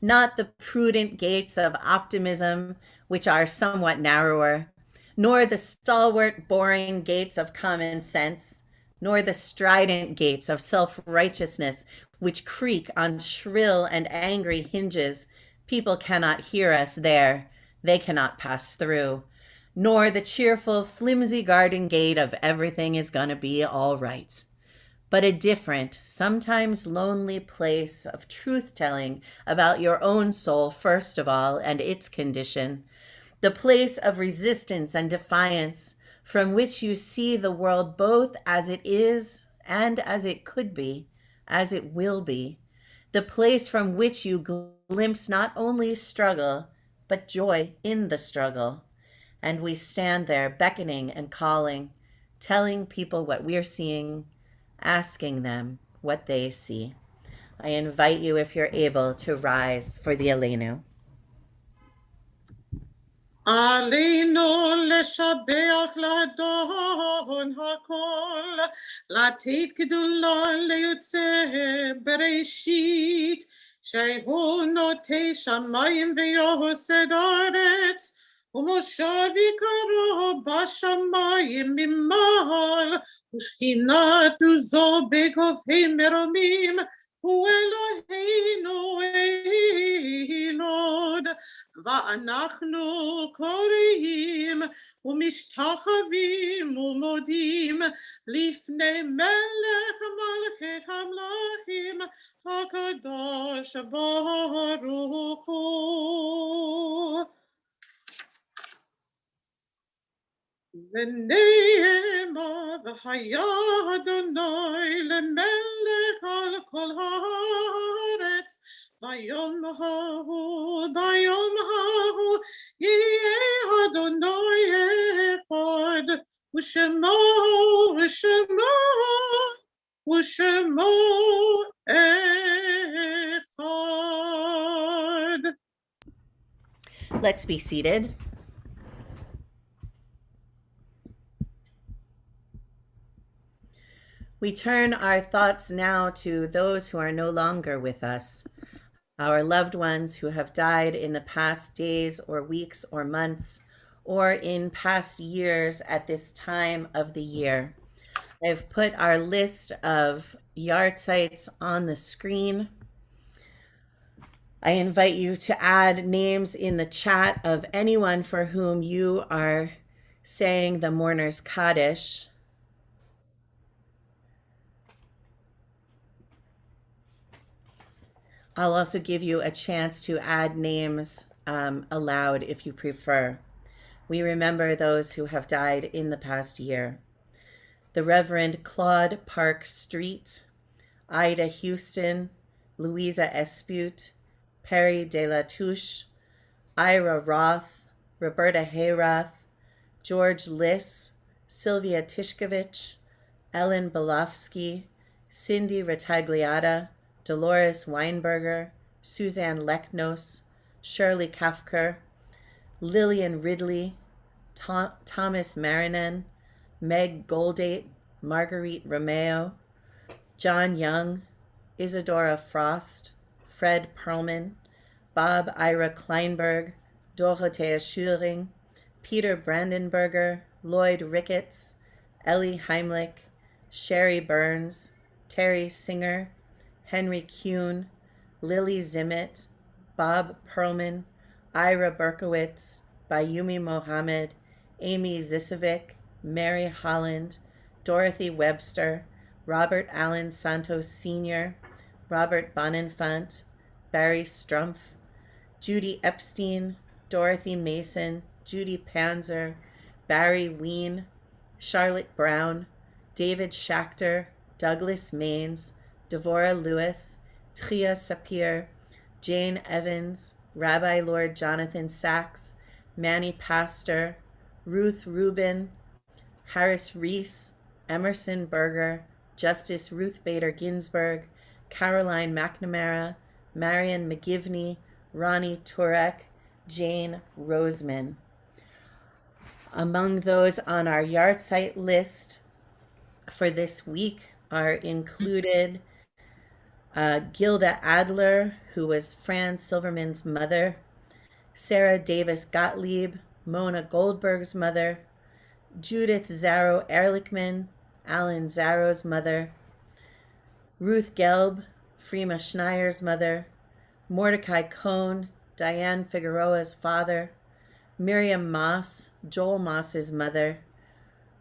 not the prudent gates of optimism, which are somewhat narrower, nor the stalwart, boring gates of common sense, nor the strident gates of self-righteousness, which creak on shrill and angry hinges. People cannot hear us there. They cannot pass through. Nor the cheerful, flimsy garden gate of everything is gonna be all right. But a different, sometimes lonely place of truth-telling about your own soul, first of all, and its condition. The place of resistance and defiance, from which you see the world both as it is and as it could be, as it will be. The place from which you glimpse not only struggle, but joy in the struggle. And we stand there beckoning and calling, telling people what we're seeing, asking them what they see. I invite you, if you're able, to rise for the Aleinu. עלינו לשבח לאדון הכל, לתת גדולה ליוצא בראשית, שהוא נוטה שמיים ויוסד ארץ, ומושב יקרו בשמיים ממעל, ושכינת עוזו בגובהי מרומים, הוא אלוהינו אלוד. ואנחנו קוראים ומשתחווים ומודים לפני מלך מלכי המלכים הקדוש ברוך הוא. ונאמר והיה אדוני למלך על כל הארץ, ביום ההוא יהיה אדוני אחד, ושמו אחד. Let's be seated. We turn our thoughts now to those who are no longer with us, our loved ones who have died in the past days or weeks or months, or in past years at this time of the year. I've put our list of yard sites on the screen. I invite you to add names in the chat of anyone for whom you are saying the mourner's Kaddish. I'll also give you a chance to add names aloud if you prefer. We remember those who have died in the past year. The Reverend Claude Park Street, Ida Houston, Louisa Espute, Perry De La Touche, Ira Roth, Roberta Hayrath, George Liss, Sylvia Tishkovich, Ellen Belofsky, Cindy Retagliata, Dolores Weinberger, Suzanne Leknos, Shirley Kafker, Lillian Ridley, Thomas Marinen, Meg Goldate, Marguerite Romeo, John Young, Isadora Frost, Fred Perlman, Bob Ira Kleinberg, Dorothea Schuring, Peter Brandenberger, Lloyd Ricketts, Ellie Heimlich, Sherry Burns, Terry Singer, Henry Kuhn, Lily Zimmett, Bob Perlman, Ira Berkowitz, Bayumi Mohammed, Amy Zisovic, Mary Holland, Dorothy Webster, Robert Allen Santos Sr., Robert Bonenfant, Barry Strumpf, Judy Epstein, Dorothy Mason, Judy Panzer, Barry Ween, Charlotte Brown, David Schachter, Douglas Maines, Devorah Lewis, Tria Sapir, Jane Evans, Rabbi Lord Jonathan Sachs, Manny Pastor, Ruth Rubin, Harris Reese, Emerson Berger, Justice Ruth Bader Ginsburg, Caroline McNamara, Marion McGivney, Ronnie Turek, Jane Roseman. Among those on our yard site list for this week are included Gilda Adler, who was Fran Silverman's mother, Sarah Davis Gottlieb, Mona Goldberg's mother, Judith Zarrow Ehrlichman, Alan Zarrow's mother, Ruth Gelb, Freema Schneier's mother, Mordecai Cohn, Diane Figueroa's father, Miriam Moss, Joel Moss's mother,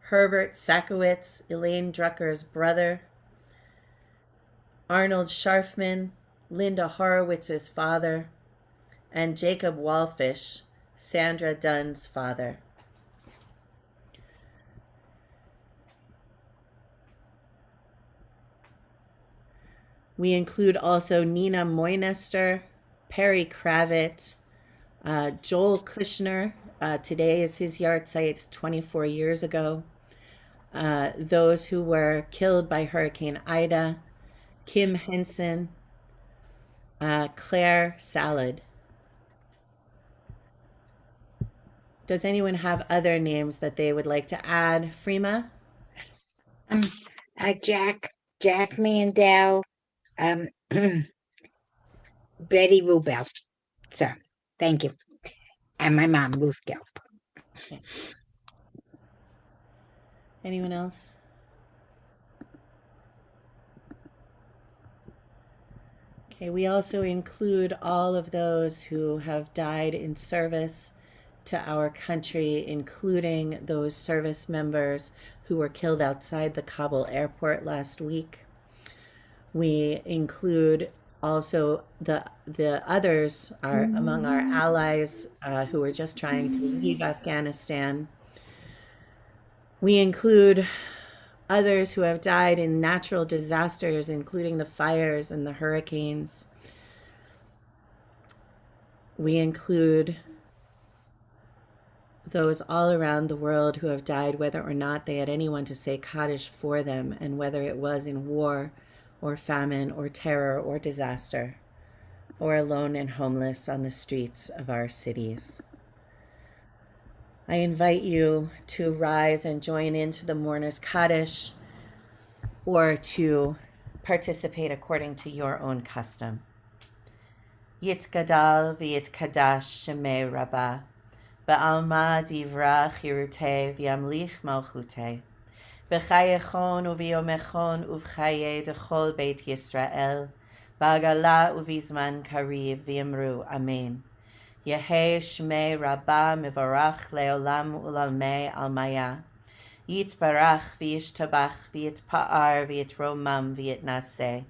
Herbert Sakowitz, Elaine Drucker's brother, Arnold Scharfman, Linda Horowitz's father, and Jacob Walfish, Sandra Dunn's father. We include also Nina Moynester, Perry Kravitz, Joel Kushner. Today is his yard site, 24 years ago. Those who were killed by Hurricane Ida, Kim Henson, Claire Salad. Does anyone have other names that they would like to add? Freema? Jack Mandel, Betty Rubel. So, thank you. And my mom, Ruth Gelb. Okay. Anyone else? Okay, we also include all of those who have died in service to our country, including those service members who were killed outside the Kabul airport last week. We include also the others are among our allies who are just trying to leave Afghanistan. We include others who have died in natural disasters, including the fires and the hurricanes. We include those all around the world who have died, whether or not they had anyone to say Kaddish for them, and whether it was in war or famine or terror or disaster, or alone and homeless on the streets of our cities. I invite you to rise and join into the mourners Kaddish, or to participate according to your own custom. Yitgadal v'yitkadash shemei rabbah, ba'alma divra chirutei v'yamlich malchutei, b'chayechon u'v'yomechon u'v'chaye dechol beit Yisrael, ba'agala u'v'zman kariv v'yamru amen. Yehei shmei rabbah mivarach leolam u'lalmei almaya. Yitbarach v'yishtabach v'yitpa'ar v'yitromam v'yitnaseh.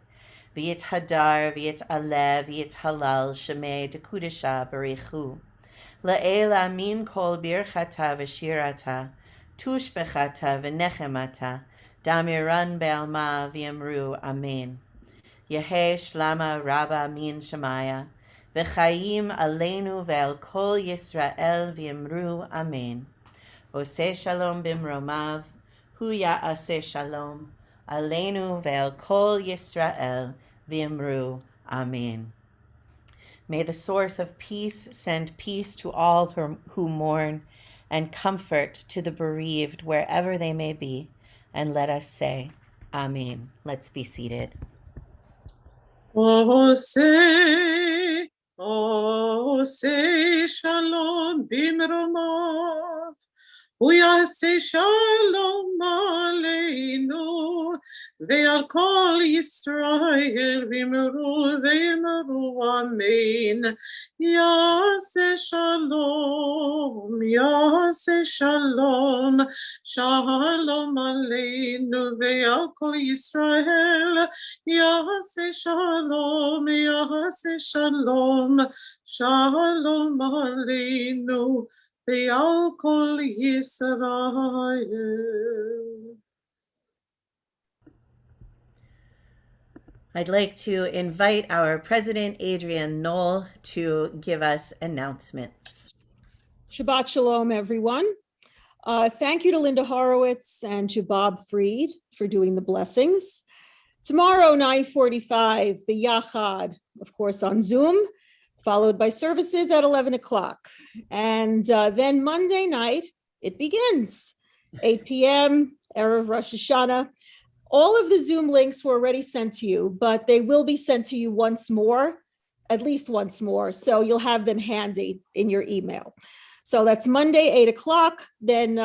V'yithadar v'yitaleh v'yithalal shemei dekudesha barichu. La'el amin kol birchata v'shirata. Tushbechata v'nechemata. Damiran be'alma v'yamru amen. Yehei shlama rabba min shemaya. V'chayim aleinu ve'el kol Yisrael v'yamru amen. Oseh shalom bimromav, hu ya'aseh shalom, aleinu ve'el kol Yisrael v'yamru amen. May the source of peace send peace to all who mourn, and comfort to the bereaved wherever they may be. And let us say, Amen. Let's be seated. Oseh shalom bimromav. Uyase shalom aleinu, ve'al kol Yisrael v'yimru amen. Yase shalom, shalom aleinu, ve'al kol Yisrael. Yase shalom, shalom aleinu. Ve'al kol Yisrael. I'd like to invite our President, Adrienne Knoll, to give us announcements. Shabbat Shalom, everyone. Thank you to Linda Horowitz and to Bob Freed for doing the blessings. Tomorrow, 9:45, B'Yachad, of course, on Zoom, followed by services at 11 o'clock. And then Monday night, it begins, 8 p.m., Erev Rosh Hashanah. All of the Zoom links were already sent to you, but they will be sent to you once more, at least once more. So you'll have them handy in your email. So that's Monday, 8 o'clock. Then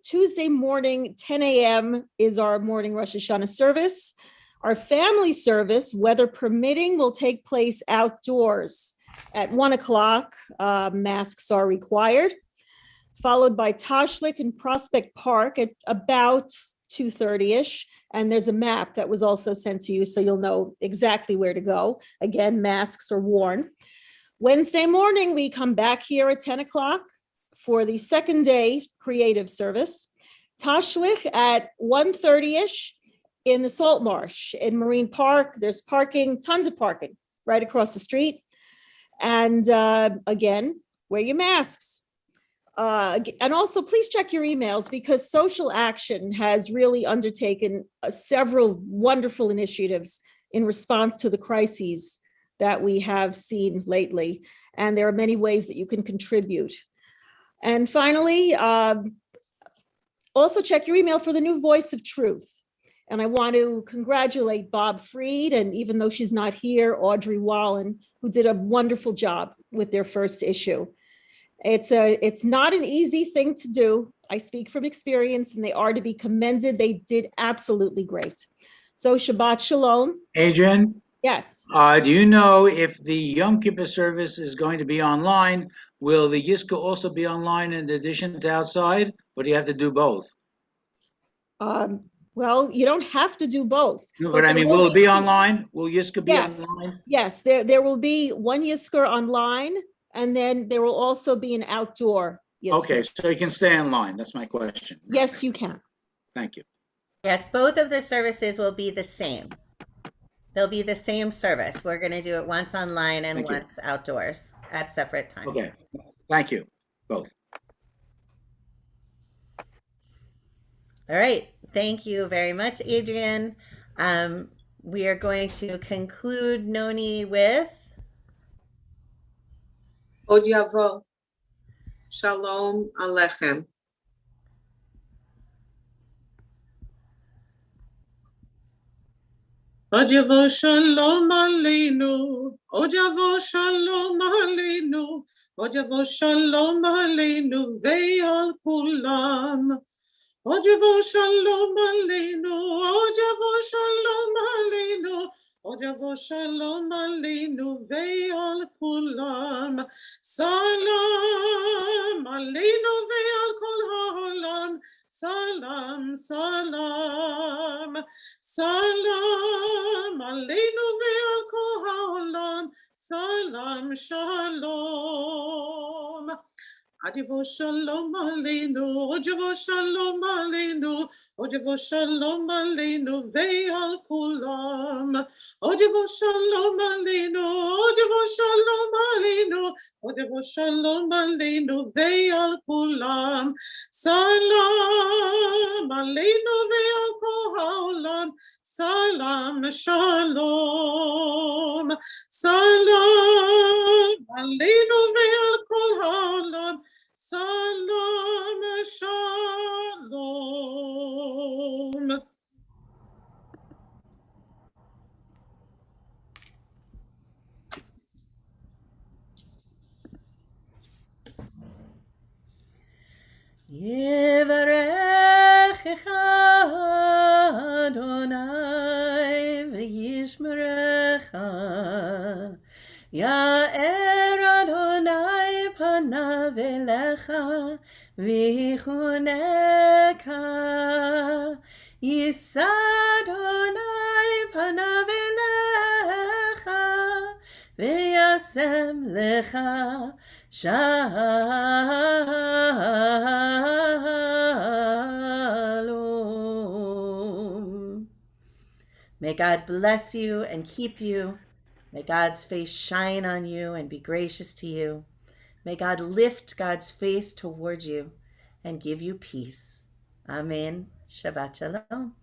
Tuesday morning, 10 a.m. is our morning Rosh Hashanah service. Our family service, weather permitting, will take place outdoors at 1 o'clock. Masks are required, followed by Tashlik in Prospect Park at about 2:30-ish. And there's a map that was also sent to you, so you'll know exactly where to go. Again, masks are worn. Wednesday morning, we come back here at 10 o'clock for the second day creative service. Tashlich at 1:30-ish in the Salt Marsh in Marine Park. There's parking, tons of parking right across the street. And again, wear your masks. And also please check your emails, because Social Action has really undertaken several wonderful initiatives in response to the crises that we have seen lately. And there are many ways that you can contribute. And finally, also check your email for the new Voice of Truth. And I want to congratulate Bob Freed, and even though she's not here, Audrey Wallen, who did a wonderful job with their first issue. It's not an easy thing to do. I speak from experience, and they are to be commended. They did absolutely great. So Shabbat Shalom. Adrian, Yes. do you know if the Yom Kippur service is going to be online? Will the Yizka also be online in addition to outside, or do you have to do both? Well, you don't have to do both. No, but I mean, will it be online? Will Yizka be Yes. online? Yes, there will be one Yizkor online, and then there will also be an outdoor Yizkor. Okay, so you can stay online. That's my question. Yes, you can. Thank you. Yes, both of the services will be the same. They'll be the same service. We're going to do it once online and Thank you. once outdoors at separate times. Okay, thank you, both. All right. Thank you very much, Adrian. We are going to conclude Noni with Od Yavo. Shalom Alechem. Od Yavo Shalom Aleinu. Od Yavo Shalom Aleinu. Od Yavo Shalom Aleinu ve'al kulam. Od Yavo Shalom Aleinu. Od Yavo Shalom Aleinu. Od Yavo Shalom Aleinu ve'al kulam. Salam Aleinu ve'al kol ha'olam. Salam, salam, salam Aleinu ve'al kol ha'olam. Salam, shalom. Od Yavo Shalom Aleinu, Od Yavo Shalom Aleinu, Od Yavo Shalom Aleinu ve'al kulam. Od Yavo Shalom Aleinu, Od Yavo Shalom Aleinu, Od Yavo Shalom Aleinu ve'al kulam. Salam Aleinu ve'al kol ha'olam. Salam, shalom, salam Aleinu ve'al kol ha'olam. Salam, shalom. Yevarechecha Adonai v'yishmerecha. Ya'er Adonai panav elecha v'yichuneka. Yisa Adonai panav elecha v'yasem lecha Shalom. May God bless you and keep you. May God's face shine on you and be gracious to you. May God lift God's face towards you and give you peace. Amen. Shabbat Shalom.